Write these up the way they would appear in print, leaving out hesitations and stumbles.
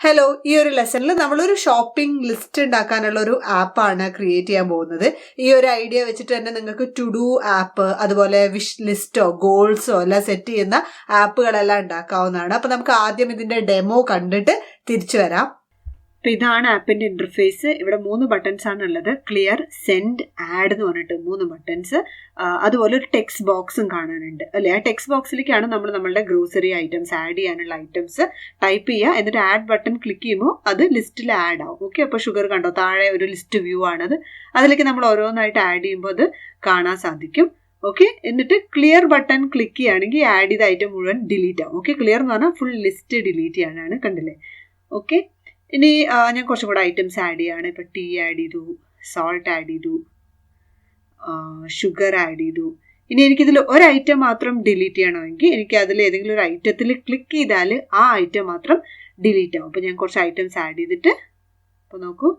Hello, ഈ ഒരു ലെസണിൽ നമ്മളൊരു ഷോപ്പിംഗ് ലിസ്റ്റ് ഉണ്ടാക്കാനുള്ള ഒരു ആപ്പാണ് ക്രിയേറ്റ് ചെയ്യാൻ പോകുന്നത്. ഈ ഒരു ഐഡിയ വെച്ചിട്ട് തന്നെ നിങ്ങൾക്ക് ടു ഡു ആപ്പ്, അതുപോലെ വിഷ് ലിസ്റ്റോ ഗോൾസോ എല്ലാം സെറ്റ് ചെയ്യുന്ന ആപ്പുകളെല്ലാം ഉണ്ടാക്കാവുന്നതാണ്. അപ്പൊ നമുക്ക് ആദ്യം ഇതിന്റെ ഡെമോ കണ്ടിട്ട് തിരിച്ചു വരാം. അപ്പൊ ഇതാണ് ആപ്പിന്റെ ഇന്റർഫേസ്. ഇവിടെ 3 ബട്ടൺസ് ആണ് ഉള്ളത്. ക്ലിയർ, സെൻഡ്, ആഡ് എന്ന് പറഞ്ഞിട്ട് 3 ബട്ടൺസ്. അതുപോലെ ഒരു ടെക്സ്റ്റ് ബോക്സും കാണാനുണ്ട് അല്ലെ. ആ ടെക്സ്റ്റ് ബോക്സിലേക്കാണ് നമ്മൾ നമ്മളുടെ ഗ്രോസറി ഐറ്റംസ് ആഡ് ചെയ്യാനുള്ള ഐറ്റംസ് ടൈപ്പ് ചെയ്യുക. എന്നിട്ട് ആഡ് ബട്ടൺ ക്ലിക്ക് ചെയ്യുമ്പോൾ അത് ലിസ്റ്റിൽ ആഡ് ആവും. ഓക്കെ, അപ്പോൾ ഷുഗർ കണ്ടോ, താഴെ ഒരു ലിസ്റ്റ് വ്യൂ ആണത്. അതിലേക്ക് നമ്മൾ ഓരോന്നായിട്ട് ആഡ് ചെയ്യുമ്പോൾ അത് കാണാൻ സാധിക്കും. ഓക്കെ, എന്നിട്ട് ക്ലിയർ ബട്ടൺ ക്ലിക്ക് ചെയ്യുകയാണെങ്കിൽ ആഡ് ചെയ്ത ഐറ്റം മുഴുവൻ ഡിലീറ്റ് ആവും. ഓക്കെ, ക്ലിയർ എന്ന് പറഞ്ഞാൽ ഫുൾ ലിസ്റ്റ് ഡിലീറ്റ് ചെയ്യാനാണ്. കണ്ടില്ലേ? ഓക്കെ, ഇനി ഞാൻ കുറച്ചും കൂടെ ഐറ്റംസ് ആഡ് ചെയ്യാണ്. ഇപ്പം ടീ ആഡ് ചെയ്തു, സോൾട്ട് ആഡ് ചെയ്തു, ഷുഗർ ആഡ് ചെയ്തു. ഇനി എനിക്കിതിൽ ഒരു ഐറ്റം മാത്രം ഡിലീറ്റ് ചെയ്യണമെങ്കിൽ എനിക്ക് അതിൽ ഏതെങ്കിലും ഒരു ഐറ്റത്തിൽ ക്ലിക്ക് ചെയ്താൽ ആ ഐറ്റം മാത്രം ഡിലീറ്റ് ആവും. അപ്പോൾ ഞാൻ കുറച്ച് ഐറ്റംസ് ആഡ് ചെയ്തിട്ട് അപ്പോൾ നോക്കൂ,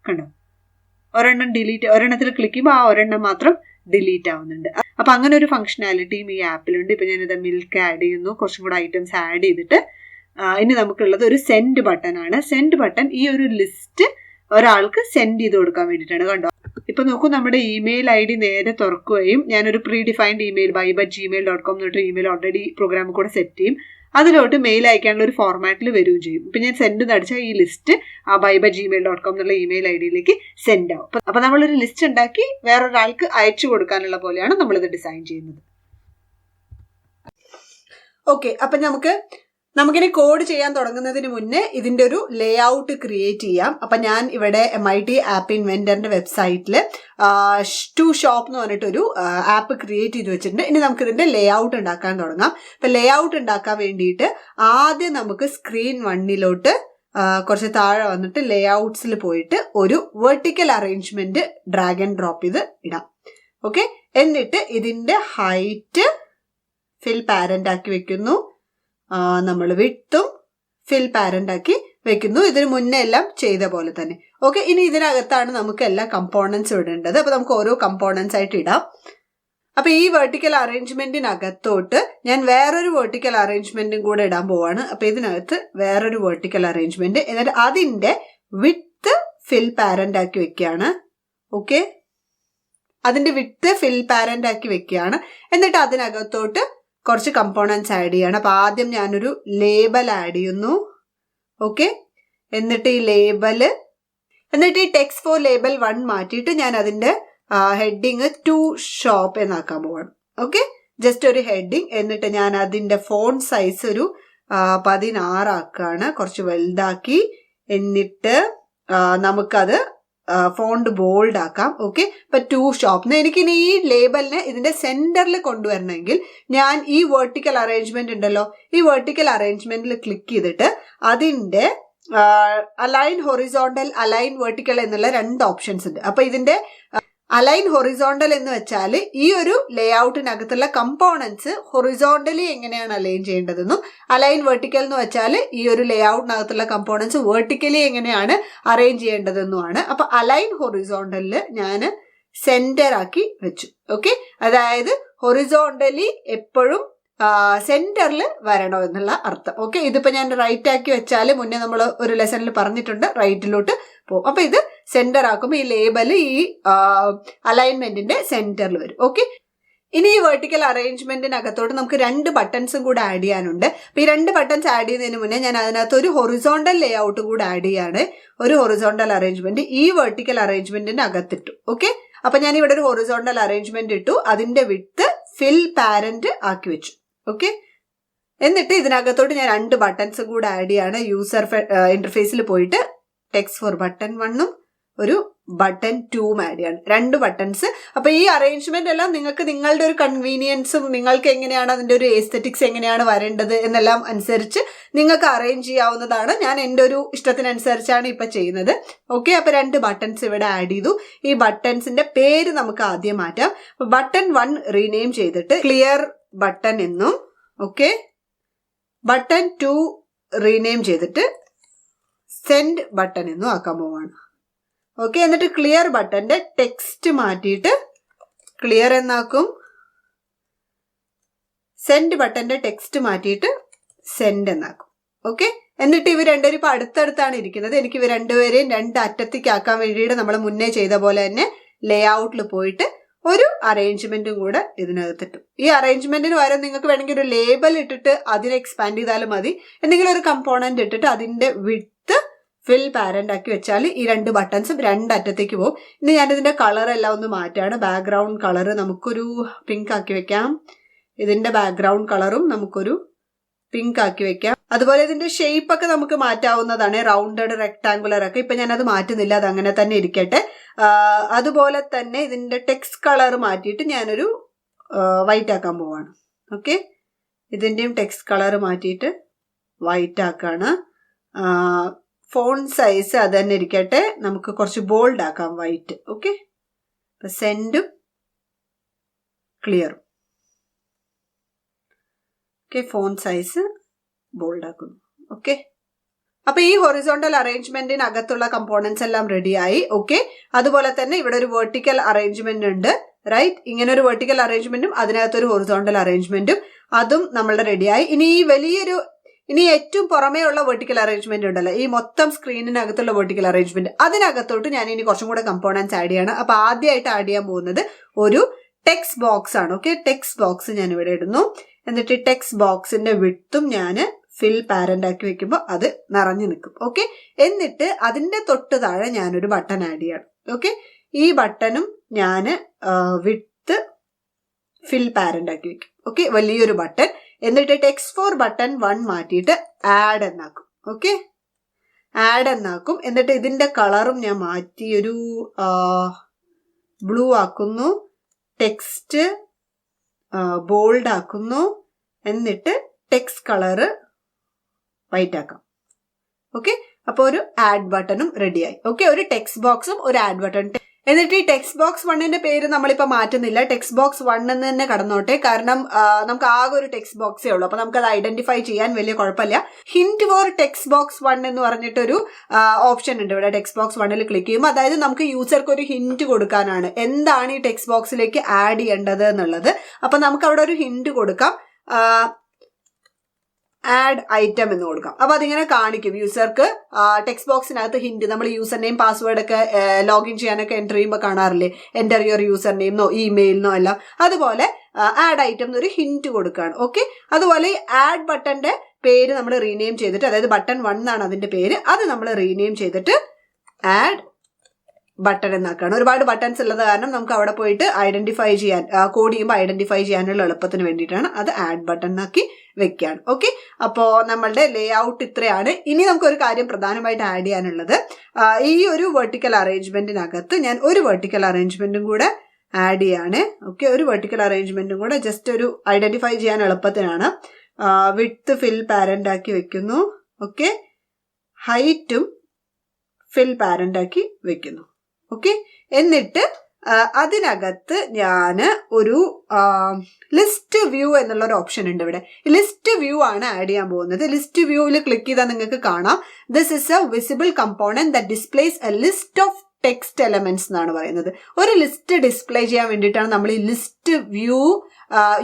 കണ്ടോ, ഒരെണ്ണം ഡിലീറ്റ്, ഒരെണ്ണത്തിൽ ക്ലിക്ക് ചെയ്യുമ്പോൾ ആ ഒരെണ്ണം മാത്രം ഡിലീറ്റ് ആവുന്നുണ്ട്. അപ്പൊ അങ്ങനെ ഒരു ഫംഗ്ഷനാലിറ്റിയും ഈ ആപ്പിലുണ്ട്. ഇപ്പൊ ഞാനിത് മിൽക്ക് ആഡ് ചെയ്യുന്നു, കുറച്ചും കൂടെ ഐറ്റംസ് ആഡ് ചെയ്തിട്ട് ഇനി നമുക്കുള്ളത് ഒരു സെൻഡ് ബട്ടൺ ആണ്. സെൻഡ് ബട്ടൺ ഈ ഒരു ലിസ്റ്റ് ഒരാൾക്ക് സെൻഡ് ചെയ്ത് കൊടുക്കാൻ വേണ്ടിയിട്ടാണ്. കണ്ടോ, ഇപ്പൊ നോക്കൂ, നമ്മുടെ ഇമെയിൽ ID നേരെ തുറക്കുകയും ഞാനൊരു പ്രീ ഡിഫൈൻഡ് ഇമെയിൽ vibe@gmail.com എന്നിട്ട് ഇമെയിൽ ഓൾറെഡി പ്രോഗ്രാം കൂടെ സെറ്റ് ചെയ്യും. അതിലോട്ട് മെയിൽ അയക്കാനുള്ള ഒരു ഫോർമാറ്റിൽ വരികയും ചെയ്യും. ഇപ്പം ഞാൻ സെൻഡ് നടിച്ചാൽ ഈ ലിസ്റ്റ് ആ vibe@gmail.com എന്നുള്ള ഇമെയിൽ ID സെൻഡ് ആവും. അപ്പം നമ്മളൊരു ലിസ്റ്റ് ഉണ്ടാക്കി വേറൊരാൾക്ക് അയച്ചു കൊടുക്കാനുള്ള പോലെയാണ് നമ്മളിത് ഡിസൈൻ ചെയ്യുന്നത്. ഓക്കെ, അപ്പം നമുക്കിനി കോഡ് ചെയ്യാൻ തുടങ്ങുന്നതിന് മുന്നേ ഇതിന്റെ ഒരു ലേ ഔട്ട് ക്രിയേറ്റ് ചെയ്യാം. അപ്പൊ ഞാൻ ഇവിടെ MIT ആപ്പ് ഇൻവെന്ററിന്റെ വെബ്സൈറ്റിൽ ടു ഷോപ്പ് എന്ന് പറഞ്ഞിട്ടൊരു ആപ്പ് ക്രിയേറ്റ് ചെയ്ത് വെച്ചിട്ടുണ്ട്. ഇനി നമുക്ക് ഇതിന്റെ ലേ ഔട്ട് ഉണ്ടാക്കാൻ തുടങ്ങാം. അപ്പൊ ലേ ഔട്ട് ഉണ്ടാക്കാൻ വേണ്ടിയിട്ട് ആദ്യം നമുക്ക് സ്ക്രീൻ 1 കുറച്ച് താഴെ വന്നിട്ട് ലേ ഔട്ട്സിൽ പോയിട്ട് ഒരു vertical arrangement drag and drop ചെയ്ത് ഇടാം. ഓക്കെ, എന്നിട്ട് ഇതിന്റെ ഹൈറ്റ് ഫിൽ പാരന്റ് ആക്കി വെക്കുന്നു. നമ്മൾ വിട്ടും ഫിൽ പാരന്റ് ആക്കി വെക്കുന്നു. ഇതിന് മുന്നേ എല്ലാം ചെയ്ത പോലെ തന്നെ. ഓക്കെ, ഇനി ഇതിനകത്താണ് നമുക്ക് എല്ലാ കമ്പോണൻസും ഇടേണ്ടത്. അപ്പൊ നമുക്ക് ഓരോ കമ്പോണൻസ് ആയിട്ട് ഇടാം. അപ്പൊ ഈ വെർട്ടിക്കൽ അറേഞ്ച്മെന്റിനകത്തോട്ട് ഞാൻ വേറൊരു വെർട്ടിക്കൽ അറേഞ്ച്മെന്റും കൂടെ ഇടാൻ പോവാണ്. അപ്പൊ ഇതിനകത്ത് വേറൊരു വെർട്ടിക്കൽ അറേഞ്ച്മെന്റ്, എന്നിട്ട് അതിന്റെ വിഡ്ത്ത് ഫിൽ പാരന്റ് ആക്കി വെക്കുകയാണ്. ഓക്കെ, അതിന്റെ വിഡ്ത്ത് ഫിൽ പാരന്റ് ആക്കി വെക്കുകയാണ്. എന്നിട്ട് അതിനകത്തോട്ട് കുറച്ച് കമ്പോണൻസ് ആഡ് ചെയ്യണം. അപ്പൊ ആദ്യം ഞാനൊരു ലേബൽ ആഡ് ചെയ്യുന്നു. ഓക്കെ, എന്നിട്ട് ഈ ടെക്സ്റ്റ് ഫോർ ലേബൽ 1 മാറ്റിയിട്ട് ഞാൻ അതിന്റെ ഹെഡിങ് ടു ഷോപ്പ് എന്നാക്കാൻ പോവാണ്. ഓക്കെ, ജസ്റ്റ് ഒരു ഹെഡിങ്. എന്നിട്ട് ഞാൻ അതിന്റെ ഫോണ്ട് സൈസ് ഒരു 16 ആക്കാണ്, കുറച്ച് വലുതാക്കി. എന്നിട്ട് നമുക്കത് ഫോണ്ട് ബോൾഡ് ആക്കാം. ഓക്കെ, ഇപ്പൊ ടു ഷോപ്പ്. എനിക്കിനി ഈ ലേബലിനെ ഇതിന്റെ സെന്ററിൽ കൊണ്ടുവരണമെങ്കിൽ ഞാൻ ഈ വെർട്ടിക്കൽ അറേഞ്ച്മെന്റ് ഉണ്ടല്ലോ, ഈ വെർട്ടിക്കൽ അറേഞ്ച്മെന്റിൽ ക്ലിക്ക് ചെയ്തിട്ട് അതിന്റെ അലൈൻ ഹൊറിസോണ്ടൽ, അലൈൻ വെർട്ടിക്കൽ എന്നുള്ള 2 ഓപ്ഷൻസ് ഉണ്ട്. അപ്പൊ ഇതിന്റെ അലൈൻ ഹൊറിസോണ്ടൽ എന്ന് വെച്ചാൽ ഈ ഒരു ലേ ഔട്ടിനകത്തുള്ള കമ്പോണൻസ് ഹൊറിസോണ്ടലി എങ്ങനെയാണ് അലൈൻ ചെയ്യേണ്ടതെന്നും, അലൈൻ വെർട്ടിക്കൽ എന്ന് വെച്ചാൽ ഈ ഒരു ലേ ഔട്ടിനകത്തുള്ള കമ്പോണൻസ് വെർട്ടിക്കലി എങ്ങനെയാണ് അറേഞ്ച് ചെയ്യേണ്ടതെന്നുമാണ്. അപ്പൊ അലൈൻ ഹൊറിസോണ്ടലില് ഞാൻ സെന്റർ ആക്കി വെച്ചു. ഓക്കെ, അതായത് ഹൊറിസോണ്ടലി എപ്പോഴും സെന്ററിൽ വരണോ എന്നുള്ള അർത്ഥം. ഓക്കെ, ഇതിപ്പോ ഞാൻ റൈറ്റ് ആക്കി വെച്ചാൽ മുന്നേ നമ്മൾ ഒരു ലെസണിൽ പറഞ്ഞിട്ടുണ്ട് റൈറ്റിലോട്ട് പോകും. അപ്പൊ ഇത് സെന്റർ ആക്കുമ്പോൾ ഈ ലേബൽ ഈ അലൈൻമെന്റിന്റെ സെന്ററിൽ വരും. ഓക്കെ, ഇനി ഈ വെർട്ടിക്കൽ അറേഞ്ച്മെന്റിനകത്തോട്ട് നമുക്ക് 2 ബട്ടൺസും കൂടെ ആഡ് ചെയ്യാനുണ്ട്. അപ്പൊ ഈ 2 ബട്ടൺസ് ആഡ് ചെയ്യുന്നതിന് മുന്നേ ഞാൻ അതിനകത്ത് ഒരു ഹൊറിസോണ്ടൽ ലേ ഔട്ട് കൂടെ ആഡ് ചെയ്യാണ്. ഒരു ഹൊറിസോണ്ടൽ അറേഞ്ച്മെന്റ് ഈ വെർട്ടിക്കൽ അറേഞ്ച്മെന്റിന്റെ അകത്തിട്ടു. ഓക്കെ, അപ്പൊ ഞാൻ ഇവിടെ ഒരു ഹൊറിസോണ്ടൽ അറേഞ്ച്മെന്റ് ഇട്ടു, അതിന്റെ വിഡ്ത്ത് ഫിൽ പാരന്റ് ആക്കി വെച്ചു. ഓക്കെ, എന്നിട്ട് ഇതിനകത്തോട്ട് ഞാൻ 2 ബട്ടൺസും കൂടെ ആഡ് ചെയ്യാണ്. യൂസർ ഇന്റർഫേസിൽ പോയിട്ട് ടെക്സ്റ്റ് ഫോർ ബട്ടൺ 1ഉം ഒരു ബട്ടൺ 2ഉം ആഡ് ചെയ്യാണ്. 2 ബട്ടൺസ്. അപ്പൊ ഈ അറേഞ്ച്മെന്റ് എല്ലാം നിങ്ങൾക്ക് നിങ്ങളുടെ ഒരു കൺവീനിയൻസും നിങ്ങൾക്ക് എങ്ങനെയാണ് അതിന്റെ ഒരു എസ്തെറ്റിക്സ് എങ്ങനെയാണ് വരേണ്ടത് എന്നെല്ലാം അനുസരിച്ച് നിങ്ങൾക്ക് അറേഞ്ച് ചെയ്യാവുന്നതാണ്. ഞാൻ എൻ്റെ ഒരു ഇഷ്ടത്തിനനുസരിച്ചാണ് ഇപ്പൊ ചെയ്യുന്നത്. ഓക്കെ, അപ്പൊ 2 ബട്ടൺസ് ഇവിടെ ആഡ് ചെയ്തു. ഈ ബട്ടൺസിന്റെ പേര് നമുക്ക് ആദ്യം മാറ്റാം. ബട്ടൺ 1 റീനെയിം ചെയ്തിട്ട് ക്ലിയർ ബട്ടൺ എന്നും, ഓക്കെ, ബട്ടൺ 2 റീനെയിം ചെയ്തിട്ട് സെൻഡ് ബട്ടൺ എന്നും ആക്കാൻ പോവാണ്. ഓക്കെ, എന്നിട്ട് ക്ലിയർ ബട്ടന്റെ ടെക്സ്റ്റ് മാറ്റിയിട്ട് ക്ലിയർ എന്നാക്കും, സെൻഡ് ബട്ടന്റെ ടെക്സ്റ്റ് മാറ്റിയിട്ട് സെൻഡ് എന്നാക്കും. ഓക്കെ, എന്നിട്ട് ഇവർ രണ്ടുപേരും ഇപ്പൊ അടുത്തടുത്താണ് ഇരിക്കുന്നത്. എനിക്ക് ഇവർ രണ്ടുപേരെയും രണ്ട് അറ്റത്തേക്ക് ആക്കാൻ വേണ്ടിയിട്ട് നമ്മൾ മുന്നേ ചെയ്ത പോലെ തന്നെ ലേ ഔട്ടിൽ പോയിട്ട് ഒരു അറേഞ്ച്മെന്റും കൂടെ ഇതിനകത്തിട്ടു. ഈ അറേഞ്ച്മെന്റിന് പകരം നിങ്ങൾക്ക് വേണമെങ്കിൽ ഒരു ലേബൽ ഇട്ടിട്ട് അതിനെ എക്സ്പാൻഡ് ചെയ്താലും മതി. എന്തെങ്കിലും ഒരു കമ്പോണന്റ് ഇട്ടിട്ട് അതിന്റെ വിഡ്ത്ത് ഫിൽ പാരന്റ് ആക്കി വെച്ചാൽ ഈ രണ്ട് ബട്ടൺസും രണ്ടറ്റത്തേക്ക് പോകും. ഇനി ഞാനിതിന്റെ കളർ എല്ലാം ഒന്ന് മാറ്റാണ്. ബാക്ക്ഗ്രൗണ്ട് കളർ നമുക്കൊരു പിങ്ക് ആക്കി വെക്കാം. ഇതിന്റെ ബാക്ക്ഗ്രൗണ്ട് കളറും നമുക്കൊരു പിങ്ക് ആക്കി വെക്കാം. അതുപോലെ ഇതിന്റെ ഷേപ്പ് ഒക്കെ നമുക്ക് മാറ്റാവുന്നതാണ്, റൗണ്ടഡ് റെക്ടാങ്കുലർ ഒക്കെ. ഇപ്പൊ ഞാനത് മാറ്റുന്നില്ല, അത് അങ്ങനെ തന്നെ ഇരിക്കട്ടെ. അതുപോലെ തന്നെ ഇതിന്റെ ടെക്സ്റ്റ് കളർ മാറ്റിയിട്ട് ഞാനൊരു വൈറ്റ് ആക്കാൻ പോവാണ്. ഓക്കെ, ഇതിന്റെയും ടെക്സ്റ്റ് കളർ മാറ്റിയിട്ട് വൈറ്റ് ആക്കാണ്. ഫോണ്ട് സൈസ് അത് തന്നെ ഇരിക്കട്ടെ, നമുക്ക് കുറച്ച് ബോൾഡ് ആക്കാം വൈറ്റ്. ഓക്കെ, അപ്പൊ സെൻഡും ക്ലിയറും. ഓക്കെ, ഫോണ്ട് സൈസ് ബോൾഡ് ആക്കുന്നു. ഓക്കെ, അപ്പൊ ഈ ഹൊറിസോണ്ടൽ അറേഞ്ച്മെന്റിനകത്തുള്ള കമ്പോണൻസ് എല്ലാം റെഡിയായി. ഓക്കെ, അതുപോലെ തന്നെ ഇവിടെ ഒരു വെർട്ടിക്കൽ അറേഞ്ച്മെന്റ് ഉണ്ട്, റൈറ്റ്? ഇങ്ങനെ ഒരു വെർട്ടിക്കൽ അറേഞ്ച്മെന്റും അതിനകത്തൊരു ഹൊറിസോണ്ടൽ അറേഞ്ച്മെന്റും അതും നമ്മളുടെ റെഡിയായി. ഇനി ഏറ്റവും പുറമേ ഉള്ള വെർട്ടിക്കൽ അറേഞ്ച്മെന്റ് ഉണ്ടല്ലോ, ഈ മൊത്തം സ്ക്രീനിനകത്തുള്ള വെർട്ടിക്കൽ അറേഞ്ച്മെന്റ്, അതിനകത്തോട്ട് ഞാൻ ഇനി കുറച്ചും കൂടെ കമ്പോണൻസ് ആഡ് ചെയ്യണം. അപ്പൊ ആദ്യമായിട്ട് ആഡ് ചെയ്യാൻ പോകുന്നത് ഒരു ടെക്സ്റ്റ് ബോക്സ് ആണ്. ഓക്കെ, ടെക്സ്റ്റ് ബോക്സ് ഞാൻ ഇവിടെ ഇടുന്നു. എന്നിട്ട് ടെക്സ്റ്റ് ബോക്സിന്റെ വിഡ്ത്തും ഞാൻ ഫിൽ പാരന്റ് ആക്കി വെക്കുമ്പോൾ അത് നിറഞ്ഞു നിൽക്കും. ഓക്കെ, എന്നിട്ട് അതിന്റെ തൊട്ട് താഴെ ഞാനൊരു ബട്ടൺ ആഡ് ചെയ്യണം. ഓക്കെ, ഈ ബട്ടണും ഞാൻ വിഡ്ത്ത് ഫിൽ പാരന്റ് ആക്കി വെക്കും. ഓക്കെ, വലിയൊരു ബട്ടൺ. എന്നിട്ട് ടെക്സ്റ്റ് ഫോർ ബട്ടൺ 1 മാറ്റിയിട്ട് ആഡ് എന്നാക്കും. ഓക്കെ, ആഡ് എന്നാക്കും. എന്നിട്ട് ഇതിന്റെ കളറും ഞാൻ മാറ്റി ഒരു ബ്ലൂ ആക്കുന്നു. ടെക്സ്റ്റ് ബോൾഡ് ആക്കുന്നു. എന്നിട്ട് ടെക്സ്റ്റ് കളറ് വൈറ്റ് ആക്കാം. ഓക്കെ, അപ്പൊ ഒരു ആഡ് ബട്ടണും റെഡിയായി. ഓക്കെ, ഒരു ടെക്സ്റ്റ് ബോക്സും ഒരു ആഡ് ബട്ടൺ. എന്നിട്ട് ഈ ടെക്സ്റ്റ് ബോക്സ് 1ന്റെ പേര് നമ്മളിപ്പോ മാറ്റുന്നില്ല, ടെക്സ്റ്റ് ബോക്സ് 1 എന്ന് തന്നെ കടന്നോട്ടെ. കാരണം നമുക്ക് ആകെ ഒരു ടെക്സ്റ്റ് ബോക്സേ ഉള്ളൂ, അപ്പൊ നമുക്ക് അത് ഐഡന്റിഫൈ ചെയ്യാൻ വലിയ കുഴപ്പമില്ല. ഹിന്റ് ഫോർ ടെക്സ്റ്റ് ബോക്സ് 1 എന്ന് പറഞ്ഞിട്ടൊരു ഓപ്ഷൻ ഉണ്ട് ഇവിടെ. ടെക്സ്റ്റ് ബോക്സ് 1ൽ ക്ലിക്ക് ചെയ്യുമ്പോൾ, അതായത് നമുക്ക് യൂസർക്ക് ഒരു ഹിന്റ് കൊടുക്കാനാണ് എന്താണ് ഈ ടെക്സ്റ്റ് ബോക്സിലേക്ക് ആഡ് ചെയ്യേണ്ടത് എന്നുള്ളത്. അപ്പൊ നമുക്ക് അവിടെ ഒരു ഹിന്റ് കൊടുക്കാം, ആഡ് ഐറ്റം എന്ന് കൊടുക്കാം. അപ്പൊ അതിങ്ങനെ കാണിക്കും യൂസർക്ക്. ടെക്സ്റ്റ് ബോക്സിനകത്ത് ഹിന്റ്, നമ്മൾ യൂസർ നെയിം പാസ്വേഡ് ഒക്കെ ലോഗിൻ ചെയ്യാനൊക്കെ എൻ്റർ ചെയ്യുമ്പോൾ കാണാറില്ലേ, എൻ്റർ യുവർ യൂസർ നെയിമെന്നോ ഇമെയിലിനോ എല്ലാം. അതുപോലെ ആഡ് ഐറ്റം എന്നൊരു ഹിന്റ് കൊടുക്കുകയാണ്. ഓക്കെ, അതുപോലെ ഈ ആഡ് ബട്ടന്റെ പേര് നമ്മൾ റീനെയിം ചെയ്തിട്ട്, അതായത് ബട്ടൺ 1 എന്നാണ് അതിന്റെ പേര്, അത് നമ്മൾ റീനെയിം ചെയ്തിട്ട് ആഡ് ബട്ടൺ എന്നാക്കാണ്. ഒരുപാട് ബട്ടൺസ് ഉള്ളത് കാരണം നമുക്ക് അവിടെ പോയിട്ട് ഐഡന്റിഫൈ ചെയ്യാൻ, കോഡ് ചെയ്യുമ്പോൾ ഐഡന്റിഫൈ ചെയ്യാനുള്ള എളുപ്പത്തിന് വേണ്ടിയിട്ടാണ് അത് ആഡ് ബട്ടൺ ആക്കി വെക്കുകയാണ്. ഓക്കെ, അപ്പോൾ നമ്മളുടെ ലേ ഔട്ട് ഇത്രയാണ്. ഇനി നമുക്കൊരു കാര്യം പ്രധാനമായിട്ട് ആഡ് ചെയ്യാനുള്ളത്, ഈ ഒരു വെർട്ടിക്കൽ അറേഞ്ച്മെന്റിനകത്ത് ഞാൻ ഒരു വെർട്ടിക്കൽ അറേഞ്ച്മെന്റും കൂടെ ആഡ് ചെയ്യാണ്. ഓക്കെ, ഒരു വെർട്ടിക്കൽ അറേഞ്ച്മെന്റും കൂടെ ജസ്റ്റ് ഒരു ഐഡന്റിഫൈ ചെയ്യാൻ എളുപ്പത്തിനാണ്. വിഡ്ത്ത് ഫിൽ പാരന്റ് ആക്കി വെക്കുന്നു. ഓക്കെ, ഹൈറ്റും ഫിൽ പാരന്റ് ആക്കി വെക്കുന്നു. ഓക്കെ, എന്നിട്ട് അതിനകത്ത് ഞാൻ ഒരു ലിസ്റ്റ് വ്യൂ എന്നുള്ള ഒരു ഓപ്ഷൻ ഉണ്ട് ഇവിടെ. ലിസ്റ്റ് വ്യൂ ആണ് ആഡ് ചെയ്യാൻ പോകുന്നത്. ലിസ്റ്റ് വ്യൂവിൽ ക്ലിക്ക് ചെയ്താൽ നിങ്ങൾക്ക് കാണാം, this is a visible component that displays a list of text elements എന്നാണ് പറയുന്നത്. ഒരു ലിസ്റ്റ് ഡിസ്പ്ലേ ചെയ്യാൻ വേണ്ടിയിട്ടാണ് നമ്മൾ ഈ ലിസ്റ്റ് വ്യൂ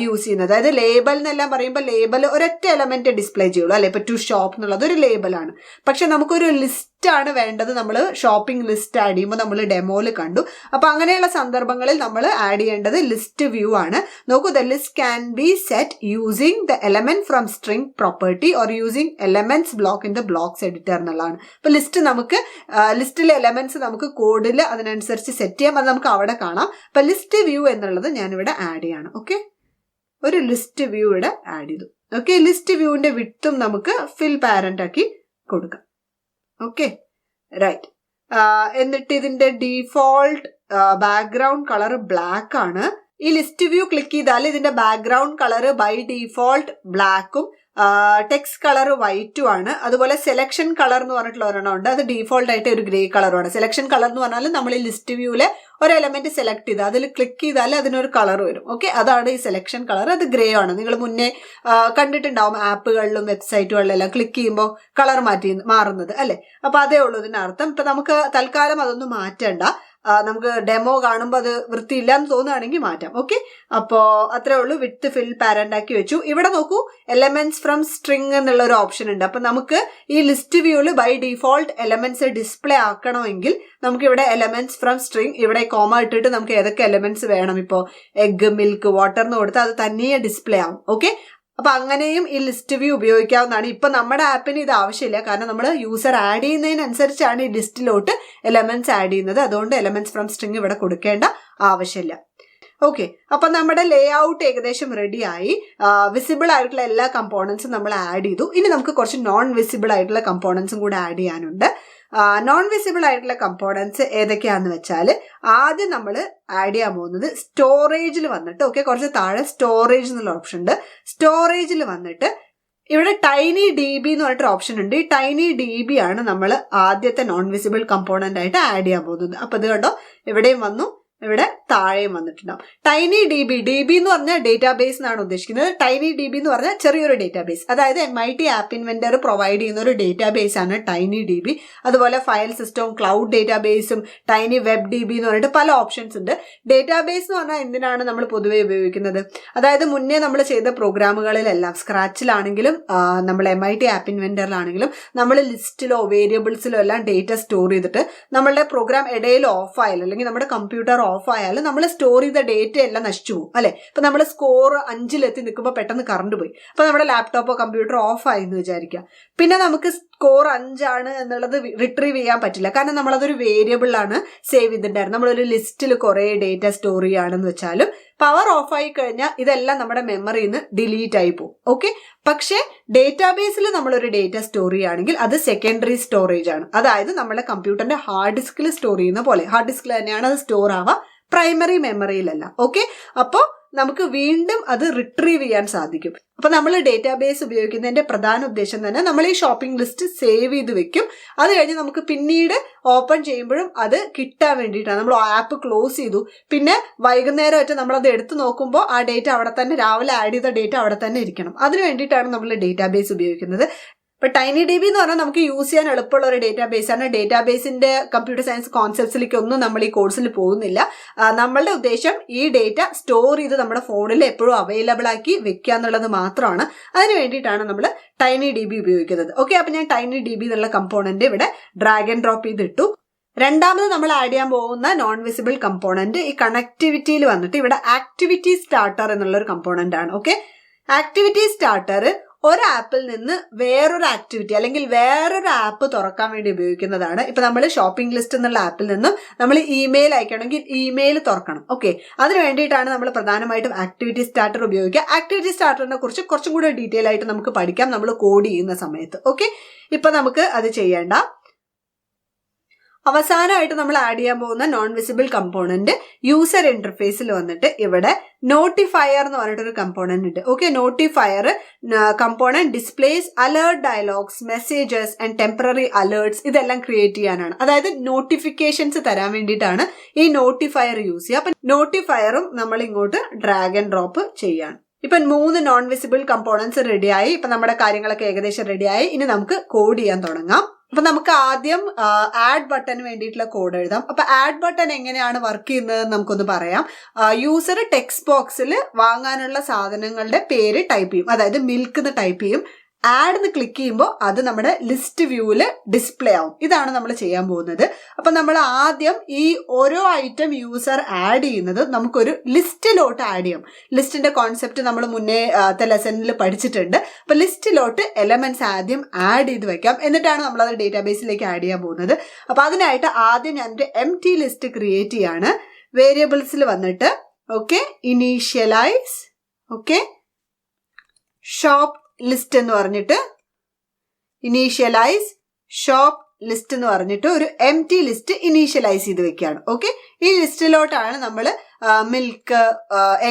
യൂസ് ചെയ്യുന്നത്. അതായത് ലേബൽ എന്നെല്ലാം പറയുമ്പോൾ ലേബൽ ഒരൊറ്റ എലമെന്റ് ഡിസ്പ്ലേ ചെയ്യുള്ളൂ അല്ലെ. ഇപ്പൊ ടു ഷോപ്പ് എന്നുള്ളത് ഒരു ലേബലാണ്. പക്ഷെ നമുക്കൊരു ലിസ്റ്റ് ആണ് വേണ്ടത്. നമ്മൾ ഷോപ്പിംഗ് ലിസ്റ്റ് ആഡ് ചെയ്യുമ്പോൾ നമ്മൾ ഡെമോയിൽ കണ്ടു. അപ്പൊ അങ്ങനെയുള്ള സന്ദർഭങ്ങളിൽ നമ്മൾ ആഡ് ചെയ്യേണ്ടത് ലിസ്റ്റ് വ്യൂ ആണ്. നോക്കൂ, the list can be set using the element from string property or using elements block in the blocks editor എന്നുള്ളതാണ്. അപ്പൊ ലിസ്റ്റ് നമുക്ക് ലിസ്റ്റിലെ എലമെന്റ്സ് നമുക്ക് കോഡിൽ അതിനനുസരിച്ച് സെറ്റ് ചെയ്യാം. അത് നമുക്ക് അവിടെ കാണാം. അപ്പൊ ലിസ്റ്റ് വ്യൂ എന്നുള്ളത് ഞാനിവിടെ ആഡ് ചെയ്യാണ്. ഓക്കെ, ഒരു ലിസ്റ്റ് വ്യൂ ഇവിടെ ആഡ് ചെയ്തു. ഓക്കെ, ലിസ്റ്റ് വ്യൂവിന്റെ വിഡ്ത്തും നമുക്ക് ഫിൽ പാരന്റ് ആക്കി കൊടുക്കാം. Okay, right. എന്നിട്ട് ഇതിന്റെ ഡീഫോൾട്ട് ബാക്ക്ഗ്രൗണ്ട് കളർ ബ്ലാക്ക് ആണ്. ഈ ലിസ്റ്റ് വ്യൂ ക്ലിക്ക് ചെയ്താൽ ഇതിന്റെ ബാക്ക്ഗ്രൗണ്ട് കളർ ബൈ ഡീഫോൾട്ട് ബ്ലാക്കും ടെക്സ്റ്റ് കളർ വൈറ്റും ആണ്. അതുപോലെ സെലക്ഷൻ കളർ എന്ന് പറഞ്ഞിട്ടുള്ള ഒരെണ്ണം ഉണ്ട്, അത് ഡീഫോൾട്ട് ആയിട്ട് ഒരു ഗ്രേ കളറുമാണ്. സെലക്ഷൻ കളർ എന്ന് പറഞ്ഞാൽ നമ്മൾ ഈ ലിസ്റ്റ് വ്യൂവിലെ ഒരു എലമെന്റ് സെലക്ട് ചെയ്ത് അതിൽ ക്ലിക്ക് ചെയ്താൽ അതിനൊരു കളർ വരും. ഓക്കെ, അതാണ് ഈ സെലക്ഷൻ കളർ. അത് ഗ്രേ ആണ്. നിങ്ങൾ മുന്നേ കണ്ടിട്ടുണ്ടാവും ആപ്പുകളിലും വെബ്സൈറ്റുകളിലെല്ലാം ക്ലിക്ക് ചെയ്യുമ്പോൾ കളർ മാറുന്നത് അല്ലെ. അപ്പൊ അതേ ഉള്ളൂ ഇതിനർത്ഥം. ഇപ്പൊ നമുക്ക് തൽക്കാലം അതൊന്നും മാറ്റണ്ട. നമുക്ക് ഡെമോ കാണുമ്പോൾ അത് വൃത്തിയില്ല എന്ന് തോന്നുകയാണെങ്കിൽ മാറ്റാം. ഓക്കെ, അപ്പോൾ അത്രേ ഉള്ളൂ. വിത്ത് ഫിൽ പാരന്റ് ആക്കി വെച്ചു. ഇവിടെ നോക്കൂ, എലമെന്റ്സ് ഫ്രം സ്ട്രിങ് എന്നുള്ള ഒരു ഓപ്ഷൻ ഉണ്ട്. അപ്പൊ നമുക്ക് ഈ ലിസ്റ്റ് വ്യൂല് ബൈ ഡിഫോൾട്ട് എലമെന്റ്സ് ഡിസ്പ്ലേ ആക്കണമെങ്കിൽ നമുക്ക് ഇവിടെ എലമെന്റ്സ് ഫ്രം സ്ട്രിങ് ഇവിടെ കോമ ഇട്ടിട്ട് നമുക്ക് ഏതൊക്കെ എലമെന്റ്സ് വേണം, ഇപ്പോൾ എഗ്, മിൽക്ക്, വാട്ടർ എന്ന് കൊടുത്താൽ അത് തനിയെ ഡിസ്പ്ലേ ആവും. ഓക്കെ, അപ്പൊ അങ്ങനെയും ഈ ലിസ്റ്റ് വ്യൂ ഉപയോഗിക്കാവുന്നതാണ്. ഇപ്പൊ നമ്മുടെ ആപ്പിന് ഇത് ആവശ്യമില്ല, കാരണം നമ്മൾ യൂസർ ആഡ് ചെയ്യുന്നതിനനുസരിച്ചാണ് ഈ ലിസ്റ്റിലോട്ട് എലമെന്റ്സ് ആഡ് ചെയ്യുന്നത്. അതുകൊണ്ട് എലമെന്റ്സ് ഫ്രം സ്ട്രിങ് ഇവിടെ കൊടുക്കേണ്ട ആവശ്യമില്ല. ഓക്കെ, അപ്പൊ നമ്മുടെ ലേ ഔട്ട് ഏകദേശം റെഡിയായി. വിസിബിൾ ആയിട്ടുള്ള എല്ലാ കമ്പോണൻസും നമ്മൾ ആഡ് ചെയ്തു. ഇനി നമുക്ക് കുറച്ച് നോൺ വിസിബിൾ ആയിട്ടുള്ള കമ്പോണൻസും കൂടെ ആഡ് ചെയ്യാനുണ്ട്. നോൺ വിസിബിൾ ആയിട്ടുള്ള കമ്പോണൻസ് ഏതൊക്കെയാന്ന് വെച്ചാൽ, ആദ്യം നമ്മൾ ആഡ് ചെയ്യാൻ പോകുന്നത് സ്റ്റോറേജിൽ വന്നിട്ട്, ഓക്കെ, കുറച്ച് താഴെ സ്റ്റോറേജ് എന്നുള്ള ഓപ്ഷൻ ഉണ്ട്. സ്റ്റോറേജിൽ വന്നിട്ട് ഇവിടെ ടൈനി DB എന്ന് പറഞ്ഞിട്ടൊരു ഓപ്ഷൻ ഉണ്ട്. ഈ ടൈനി DB ആണ് നമ്മൾ ആദ്യത്തെ നോൺ വിസിബിൾ കമ്പോണന്റ് ആയിട്ട് ആഡ് ചെയ്യാൻ പോകുന്നത്. അപ്പൊ ഇത് കണ്ടോ, ഇവിടെയും വന്നു, ഇവിടെ താഴെയും വന്നിട്ടുണ്ടാവും. ടൈനി DB എന്ന് പറഞ്ഞാൽ ഡേറ്റാബേസ് എന്നാണ് ഉദ്ദേശിക്കുന്നത്. ടൈനി DB എന്ന് പറഞ്ഞാൽ ചെറിയൊരു ഡേറ്റാബേസ്, അതായത് MIT ആപ്പ് ഇൻവെന്റർ പ്രൊവൈഡ് ചെയ്യുന്ന ഒരു ഡേറ്റാബേസ് ആണ് ടൈനി DB. അതുപോലെ ഫയൽ സിസ്റ്റവും ക്ലൗഡ് ഡേറ്റാബേസും ടൈനി വെബ് DB എന്ന് പറഞ്ഞിട്ട് പല ഓപ്ഷൻസ് ഉണ്ട്. ഡേറ്റാബേസ് എന്ന് പറഞ്ഞാൽ എന്തിനാണ് നമ്മൾ പൊതുവെ ഉപയോഗിക്കുന്നത്? അതായത് മുന്നേ നമ്മൾ ചെയ്ത പ്രോഗ്രാമുകളിലെല്ലാം സ്ക്രാച്ചിലാണെങ്കിലും നമ്മൾ MIT ആപ്പ് ഇൻവെന്ററിലാണെങ്കിലും നമ്മൾ ലിസ്റ്റിലോ വേരിയബിൾസിലോ എല്ലാം ഡേറ്റ സ്റ്റോർ ചെയ്തിട്ട് നമ്മളുടെ പ്രോഗ്രാം ഇടയിൽ ഓഫ് ആയാലും അല്ലെങ്കിൽ നമ്മുടെ കമ്പ്യൂട്ടർ ഓഫ് ആയാലും നമ്മൾ സ്റ്റോർ ചെയ്ത ഡേറ്റ എല്ലാം നശിച്ചു പോകും അല്ലെ. ഇപ്പൊ നമ്മൾ സ്കോർ 5 നിൽക്കുമ്പോൾ പെട്ടെന്ന് കറണ്ട് പോയി, അപ്പൊ നമ്മുടെ ലാപ്ടോപ്പോ കമ്പ്യൂട്ടറോ ഓഫ് ആയി എന്ന് വിചാരിക്കുക. പിന്നെ നമുക്ക് സ്കോർ 5 ആണ് എന്നുള്ളത് റിട്രീവ് ചെയ്യാൻ പറ്റില്ല, കാരണം നമ്മളതൊരു വേരിയബിളാണ് സേവ് ചെയ്തിട്ടുണ്ടായിരുന്നു. നമ്മളൊരു ലിസ്റ്റിൽ കുറെ ഡേറ്റ സ്റ്റോർ ചെയ്യുകയാണെന്ന് വെച്ചാലും പവർ ഓഫ് ആയി കഴിഞ്ഞാൽ ഇതെല്ലാം നമ്മുടെ മെമ്മറിയിൽ നിന്ന് ഡിലീറ്റ് ആയി പോകും. ഓക്കെ, പക്ഷേ ഡേറ്റാബേസിൽ നമ്മളൊരു ഡേറ്റ സ്റ്റോർ ചെയ്യുകയാണെങ്കിൽ അത് സെക്കൻഡറി സ്റ്റോറേജ് ആണ്. അതായത് നമ്മുടെ കമ്പ്യൂട്ടറിന്റെ ഹാർഡ് ഡിസ്കിൽ സ്റ്റോർ ചെയ്യുന്ന പോലെ ഹാർഡ് ഡിസ്കിൽ തന്നെയാണ് അത് സ്റ്റോർ ആവുക, പ്രൈമറി മെമ്മറിയിലല്ല. ഓക്കെ, അപ്പോൾ നമുക്ക് വീണ്ടും അത് റിട്രീവ് ചെയ്യാൻ സാധിക്കും. അപ്പൊ നമ്മൾ ഡേറ്റാബേസ് ഉപയോഗിക്കുന്നതിന്റെ പ്രധാന ഉദ്ദേശം തന്നെ നമ്മൾ ഈ ഷോപ്പിംഗ് ലിസ്റ്റ് സേവ് ചെയ്ത് വെക്കും. അത് കഴിഞ്ഞ് നമുക്ക് പിന്നീട് ഓപ്പൺ ചെയ്യുമ്പോഴും അത് കിട്ടാൻ വേണ്ടിയിട്ടാണ്. നമ്മൾ ആപ്പ് ക്ലോസ് ചെയ്തു, പിന്നെ വൈകുന്നേരമായിട്ട് നമ്മളത് എടുത്തു നോക്കുമ്പോൾ ആ ഡേറ്റ അവിടെ തന്നെ, രാവിലെ ആഡ് ചെയ്ത ഡേറ്റ അവിടെ തന്നെ ഇരിക്കണം. അതിന് വേണ്ടിയിട്ടാണ് നമ്മൾ ഡേറ്റാബേസ് ഉപയോഗിക്കുന്നത്. ഇപ്പൊ ടൈനി DB എന്ന് പറഞ്ഞാൽ നമുക്ക് യൂസ് ചെയ്യാൻ എളുപ്പമുള്ള ഒരു ഡേറ്റാബേസ് ആണ്. ഡേറ്റാബേസിന്റെ കമ്പ്യൂട്ടർ സയൻസ് കോൺസെപ്റ്റ്സിലേക്ക് ഒന്നും നമ്മൾ ഈ കോഴ്സിൽ പോകുന്നില്ല. നമ്മളുടെ ഉദ്ദേശം ഈ ഡേറ്റ സ്റ്റോർ ചെയ്ത് നമ്മുടെ ഫോണിൽ എപ്പോഴും അവൈലബിൾ ആക്കി വെക്കുക എന്നുള്ളത് മാത്രമാണ്. അതിന് വേണ്ടിയിട്ടാണ് നമ്മൾ ടൈനി DB ഉപയോഗിക്കുന്നത്. ഓക്കെ, അപ്പൊ ഞാൻ ടൈനി DB എന്നുള്ള കമ്പോണന്റ് ഇവിടെ ഡ്രാഗ് ആൻഡ് ഡ്രോപ്പ് ചെയ്തിട്ടു. രണ്ടാമത് നമ്മൾ ആഡ് ചെയ്യാൻ പോകുന്ന നോൺ വിസിബിൾ കമ്പോണന്റ് ഈ കണക്ടിവിറ്റിയിൽ വന്നിട്ട് ഇവിടെ ആക്ടിവിറ്റി സ്റ്റാർട്ടർ എന്നുള്ള ഒരു കമ്പോണന്റ് ആണ്. ഓക്കെ, ആക്ടിവിറ്റി സ്റ്റാർട്ടർ ഒരു ആപ്പിൽ നിന്ന് വേറൊരു ആക്ടിവിറ്റി അല്ലെങ്കിൽ വേറൊരു ആപ്പ് തുറക്കാൻ വേണ്ടി ഉപയോഗിക്കുന്നതാണ്. ഇപ്പൊ നമ്മൾ ഷോപ്പിംഗ് ലിസ്റ്റ് എന്നുള്ള ആപ്പിൽ നിന്നും നമ്മൾ ഇമെയിൽ അയക്കണമെങ്കിൽ ഇമെയിൽ തുറക്കണം. ഓക്കെ, അതിന് വേണ്ടിയിട്ടാണ് നമ്മൾ പ്രധാനമായിട്ടും ആക്ടിവിറ്റി സ്റ്റാർട്ടർ ഉപയോഗിക്കുക. ആക്ടിവിറ്റി സ്റ്റാർട്ടറിനെ കുറിച്ച് കുറച്ചും കൂടെ ഡീറ്റെയിൽ ആയിട്ട് നമുക്ക് പഠിക്കാം നമ്മൾ കോഡ് ചെയ്യുന്ന സമയത്ത്. ഓക്കെ, ഇപ്പൊ നമുക്ക് അത് ചെയ്യേണ്ട. അവസാനമായിട്ട് നമ്മൾ ആഡ് ചെയ്യാൻ പോകുന്ന നോൺ വിസിബിൾ കമ്പോണന്റ് യൂസർ ഇന്റർഫേസിൽ വന്നിട്ട് ഇവിടെ നോട്ടിഫയർ എന്ന് പറഞ്ഞിട്ടൊരു കമ്പോണന്റ് ഉണ്ട്. Okay, notifier component displays alert dialogs, messages and temporary alerts ഇതെല്ലാം ക്രിയേറ്റ് ചെയ്യാനാണ്. അതായത് നോട്ടിഫിക്കേഷൻസ് തരാൻ വേണ്ടിയിട്ടാണ് ഈ നോട്ടിഫയർ യൂസ് ചെയ്യുക. അപ്പൊ നോട്ടിഫയറും നമ്മൾ ഇങ്ങോട്ട് ഡ്രാഗ് ആൻഡ് ഡ്രോപ്പ് ചെയ്യാണ്. ഇപ്പൊ 3 നോൺ വിസിബിൾ കമ്പോണൻസ് റെഡിയായി. ഇപ്പൊ നമ്മുടെ കാര്യങ്ങളൊക്കെ ഏകദേശം റെഡിയായി. ഇനി നമുക്ക് കോഡ് ചെയ്യാൻ തുടങ്ങാം. അപ്പൊ നമുക്ക് ആദ്യം ആഡ് ബട്ടന് വേണ്ടിയിട്ടുള്ള കോഡ് എഴുതാം. അപ്പൊ ആഡ് ബട്ടൺ എങ്ങനെയാണ് വർക്ക് ചെയ്യുന്നത് നമുക്കൊന്ന് പറയാം. യൂസർ ടെക്സ്റ്റ് ബോക്സിൽ വാങ്ങാനുള്ള സാധനങ്ങളുടെ പേര് ടൈപ്പ് ചെയ്യും, അതായത് മിൽക്ക് എന്ന് ടൈപ്പ് ചെയ്യും. ആഡ് എന്ന് ക്ലിക്ക് ചെയ്യുമ്പോൾ അത് നമ്മുടെ ലിസ്റ്റ് വ്യൂവിൽ ഡിസ്പ്ലേ ആവും. ഇതാണ് നമ്മൾ ചെയ്യാൻ പോകുന്നത്. അപ്പൊ നമ്മൾ ആദ്യം ഈ ഓരോ ഐറ്റം യൂസർ ആഡ് ചെയ്യുന്നത് നമുക്കൊരു ലിസ്റ്റിലോട്ട് ആഡ് ചെയ്യാം. ലിസ്റ്റിന്റെ കോൺസെപ്റ്റ് നമ്മൾ മുന്നേ ലെസണിൽ പഠിച്ചിട്ടുണ്ട്. അപ്പൊ ലിസ്റ്റിലോട്ട് എലമെന്റ്സ് ആദ്യം ആഡ് ചെയ്ത് വെക്കാം, എന്നിട്ടാണ് നമ്മൾ അത് ഡേറ്റാബേസിലേക്ക് ആഡ് ചെയ്യാൻ പോകുന്നത്. അപ്പൊ അതിനായിട്ട് ആദ്യം ഞാനൊരു എംപ്റ്റി ലിസ്റ്റ് ക്രിയേറ്റ് ചെയ്യാണ്. വേരിയബിൾസിൽ വന്നിട്ട് okay, initialise, okay, shop list എന്ന് പറഞ്ഞിട്ട് ഇനീഷ്യലൈസ് ഷോപ്പ് ലിസ്റ്റ് എന്ന് പറഞ്ഞിട്ട് ഒരു എംപ്റ്റി ലിസ്റ്റ് ഇനീഷ്യലൈസ് ചെയ്ത് വെക്കുകയാണ്. ഓക്കെ, ഈ ലിസ്റ്റിലോട്ടാണ് നമ്മൾ മിൽക്ക്,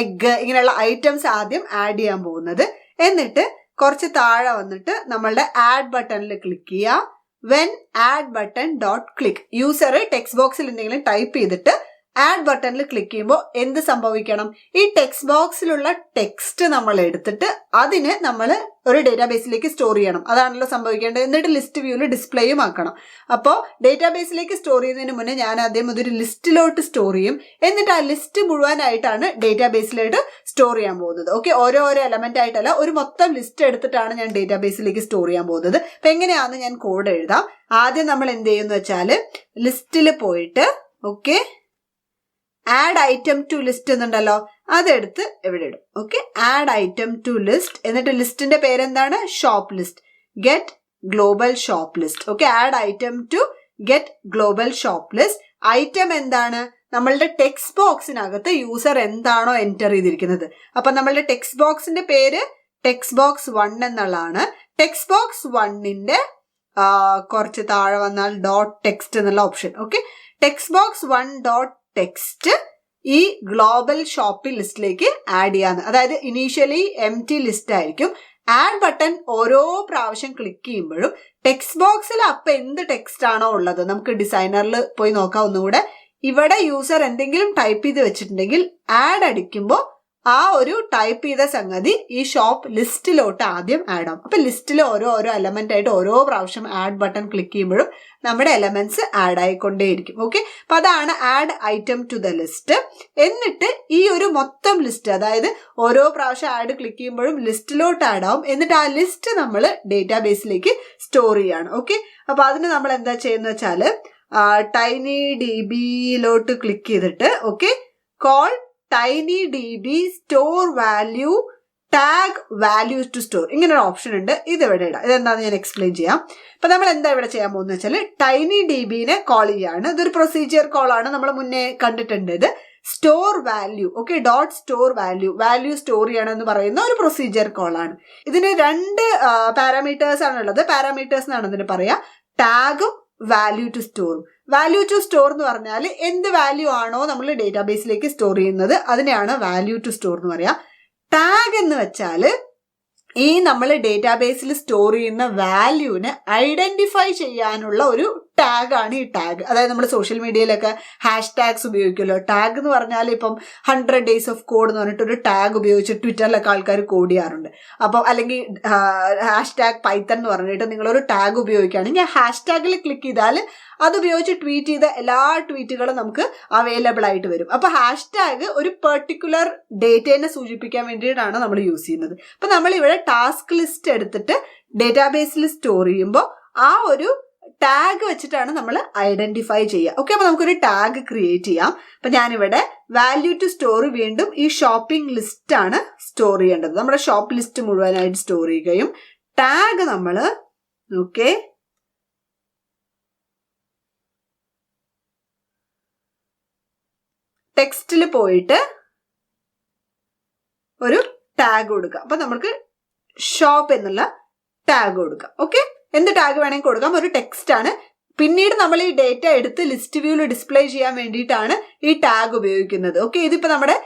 എഗ് ഇങ്ങനെയുള്ള ഐറ്റംസ് ആദ്യം ആഡ് ചെയ്യാൻ പോകുന്നത്. എന്നിട്ട് കുറച്ച് താഴെ വന്നിട്ട് നമ്മളുടെ ആഡ് ബട്ടണിൽ ക്ലിക്ക് ചെയ്യുക. When add button dot click, user text ബോക്സിൽ എന്തെങ്കിലും ടൈപ്പ് ചെയ്തിട്ട് ആഡ് ബട്ടണിൽ ക്ലിക്ക് ചെയ്യുമ്പോൾ എന്ത് സംഭവിക്കണം? ഈ ടെക്സ്റ്റ് ബോക്സിലുള്ള ടെക്സ്റ്റ് നമ്മൾ എടുത്തിട്ട് അതിന് നമ്മൾ ഒരു ഡേറ്റാബേസിലേക്ക് സ്റ്റോർ ചെയ്യണം. അതാണല്ലോ സംഭവിക്കേണ്ടത്. എന്നിട്ട് ലിസ്റ്റ് വ്യൂവിൽ ഡിസ്പ്ലേയും ആക്കണം. അപ്പോൾ ഡേറ്റാബേസിലേക്ക് സ്റ്റോർ ചെയ്യുന്നതിന് മുന്നേ ഞാൻ ആദ്യം ഒരു ലിസ്റ്റിലോട്ട് സ്റ്റോർ ചെയ്യും. എന്നിട്ട് ആ ലിസ്റ്റ് മുഴുവനായിട്ടാണ് ഡേറ്റാബേസിലോട്ട് സ്റ്റോർ ചെയ്യാൻ പോകുന്നത്. ഓക്കെ, ഓരോ എലമെന്റ് ആയിട്ടല്ല, ഒരു മൊത്തം ലിസ്റ്റ് എടുത്തിട്ടാണ് ഞാൻ ഡേറ്റാബേസിലേക്ക് സ്റ്റോർ ചെയ്യാൻ പോകുന്നത്. അപ്പൊ എങ്ങനെയാണെന്ന് ഞാൻ കോഡ് എഴുതാം. ആദ്യം നമ്മൾ എന്ത് ചെയ്യുമെന്ന് വെച്ചാൽ ലിസ്റ്റിൽ പോയിട്ട് okay add item to list എന്നുണ്ടല്ലോ, അതെടുത്ത് എവിടെ ഇടും. Okay, add item to list. എന്നിട്ട് ലിസ്റ്റിന്റെ പേരെന്താണ്? Shop list. Get global shop list. Okay, add item to get global shop list. Item എന്താണ്? നമ്മളുടെ ടെക്സ്റ്റ് ബോക്സിനകത്ത് യൂസർ എന്താണോ എൻറ്റർ ചെയ്തിരിക്കുന്നത്. അപ്പൊ നമ്മളുടെ ടെക്സ്റ്റ് ബോക്സിന്റെ പേര് ടെക്സ്റ്റ് ബോക്സ് 1 എന്നുള്ളതാണ്. ടെക്സ്റ്റ് ബോക്സ് 1ന്റെ കുറച്ച് താഴെ വന്നാൽ ഡോട്ട് ടെക്സ്റ്റ് എന്നുള്ള option. Okay, text box 1 dot text ഈ ഗ്ലോബൽ ഷോപ്പിംഗ് ലിസ്റ്റിലേക്ക് ആഡ് ചെയ്യാന്ന്. അതായത് ഇനീഷ്യലി എംപ്റ്റി ലിസ്റ്റ് ആയിരിക്കും. ആഡ് ബട്ടൺ ഓരോ പ്രാവശ്യം ക്ലിക്ക് ചെയ്യുമ്പോഴും ടെക്സ്റ്റ് ബോക്സിൽ അപ്പൊ എന്ത് ടെക്സ്റ്റ് ആണോ ഉള്ളത്, നമുക്ക് ഡിസൈനറിൽ പോയി നോക്കാം ഒന്നുകൂടെ. ഇവിടെ യൂസർ എന്തെങ്കിലും ടൈപ്പ് ചെയ്ത് വെച്ചിട്ടുണ്ടെങ്കിൽ ആഡ് അടിക്കുമ്പോൾ ആ ഒരു ടൈപ്പ് ചെയ്ത സംഗതി ഈ ഷോപ്പ് ലിസ്റ്റിലോട്ട് ആദ്യം ആഡ് ആവും. അപ്പൊ ലിസ്റ്റിൽ ഓരോ എലമെന്റ് ആയിട്ട് ഓരോ പ്രാവശ്യം ആഡ് ബട്ടൺ ക്ലിക്ക് ചെയ്യുമ്പോഴും നമ്മുടെ എലമെന്റ്സ് ആഡ് ആയിക്കൊണ്ടേയിരിക്കും. ഓക്കെ, അപ്പൊ അതാണ് add item to the list. എന്നിട്ട് ഈ ഒരു മൊത്തം ലിസ്റ്റ്, അതായത് ഓരോ പ്രാവശ്യം ആഡ് ക്ലിക്ക് ചെയ്യുമ്പോഴും ലിസ്റ്റിലോട്ട് ആഡ് ആവും. എന്നിട്ട് ആ ലിസ്റ്റ് നമ്മൾ ഡേറ്റാബേസിലേക്ക് സ്റ്റോർ ചെയ്യാണ്. ഓക്കെ, അപ്പൊ അതിന് നമ്മൾ എന്താ ചെയ്യുന്ന വെച്ചാൽ TinyDBയിലോട്ട് ക്ലിക്ക് ചെയ്തിട്ട് okay call TinyDB store value tag values to store, ഇങ്ങനെ ഒരു ഓപ്ഷൻ ഉണ്ട്. ഇത് ഇവിടെ ഇടാം. ഇതെന്താണെന്ന് ഞാൻ എക്സ്പ്ലെയിൻ ചെയ്യാം. അപ്പൊ നമ്മൾ എന്താ ഇവിടെ ചെയ്യാൻ പോകുന്നത് വെച്ചാൽ TinyDBനെ കോൾ ചെയ്യാണ്. ഇതൊരു പ്രൊസീജിയർ കോൾ ആണ്, നമ്മൾ മുന്നേ കണ്ടിട്ടുണ്ട്. ഇത് store value okay dot store value store ചെയ്യണം എന്ന് പറയുന്ന ഒരു പ്രൊസീജിയർ കോൾ ആണ്. ഇതിന് 2 പാരാമീറ്റേഴ്സ് ആണുള്ളത്. പാരാമീറ്റേഴ്സ് എന്നാണ് ഇതിന് പറയാ, ടാഗും വാല്യൂ ടു സ്റ്റോറും. വാല്യൂ ടു സ്റ്റോർ എന്ന് പറഞ്ഞാൽ എന്ത് വാല്യൂ ആണോ നമ്മൾ ഡേറ്റാബേസിലേക്ക് സ്റ്റോർ ചെയ്യുന്നത് അതിനെയാണ് വാല്യൂ ടു സ്റ്റോർ എന്ന് പറയാ. ടാഗ് എന്ന് വെച്ചാൽ ഈ നമ്മൾ ഡേറ്റാബേസിൽ സ്റ്റോർ ചെയ്യുന്ന വാല്യൂവിനെ ഐഡന്റിഫൈ ചെയ്യാനുള്ള ഒരു ടാഗാണ് ഈ ടാഗ്. അതായത് നമ്മൾ സോഷ്യൽ മീഡിയയിലൊക്കെ ഹാഷ് ടാഗ്സ് ഉപയോഗിക്കുമല്ലോ. ടാഗ് എന്ന് പറഞ്ഞാൽ ഇപ്പം 100 days of code എന്ന് പറഞ്ഞിട്ട് ഒരു ടാഗ് ഉപയോഗിച്ച് ട്വിറ്ററിലൊക്കെ ആൾക്കാർ കോഡ് ചെയ്യാറുണ്ട്. അപ്പം അല്ലെങ്കിൽ ഹാഷ് ടാഗ് പൈത്തൺ എന്ന് പറഞ്ഞിട്ട് നിങ്ങളൊരു ടാഗ് ഉപയോഗിക്കുകയാണെങ്കിൽ ഹാഷ് ടാഗിൽ ക്ലിക്ക് ചെയ്താൽ അതുപയോഗിച്ച് ട്വീറ്റ് ചെയ്ത എല്ലാ ട്വീറ്റുകളും നമുക്ക് അവൈലബിൾ ആയിട്ട് വരും. അപ്പൊ ഹാഷ് ടാഗ് ഒരു പെർട്ടിക്കുലർ ഡേറ്റയെ സൂചിപ്പിക്കാൻ വേണ്ടിയിട്ടാണ് നമ്മൾ യൂസ് ചെയ്യുന്നത്. അപ്പൊ നമ്മൾ ഇവിടെ ടാസ്ക് ലിസ്റ്റ് എടുത്തിട്ട് ഡേറ്റാബേസിൽ സ്റ്റോർ ചെയ്യുമ്പോൾ ആ ഒരു ടാഗ് വെച്ചിട്ടാണ് നമ്മൾ ഐഡന്റിഫൈ ചെയ്യുക. ഓക്കെ, അപ്പൊ നമുക്കൊരു ടാഗ് ക്രിയേറ്റ് ചെയ്യാം. അപ്പൊ ഞാനിവിടെ വാല്യൂ ടു സ്റ്റോർ വീണ്ടും ഈ ഷോപ്പിംഗ് ലിസ്റ്റ് ആണ് സ്റ്റോർ ചെയ്യേണ്ടത്. നമ്മുടെ ഷോപ്പ് ലിസ്റ്റ് മുഴുവനായിട്ട് സ്റ്റോർ ചെയ്യുകയും ടാഗ് നമ്മൾ ഓക്കെ ടെക്സ്റ്റിൽ പോയിട്ട് ഒരു ടാഗ് കൊടുക്കാം. അപ്പൊ നമുക്ക് ഷോപ്പ് എന്നുള്ള ടാഗ് കൊടുക്കാം. ഓക്കെ, എന്ത് ടാഗ് വേണമെങ്കിൽ കൊടുക്കാം, ഒരു ടെക്സ്റ്റ് ആണ്. പിന്നീട് നമ്മൾ ഈ ഡേറ്റ എടുത്ത് ലിസ്റ്റ് വ്യൂവിൽ ഡിസ്പ്ലേ ചെയ്യാൻ വേണ്ടിയിട്ടാണ് ഈ ടാഗ് ഉപയോഗിക്കുന്നത്. ഓക്കെ, ഇതിപ്പോ നമ്മുടെ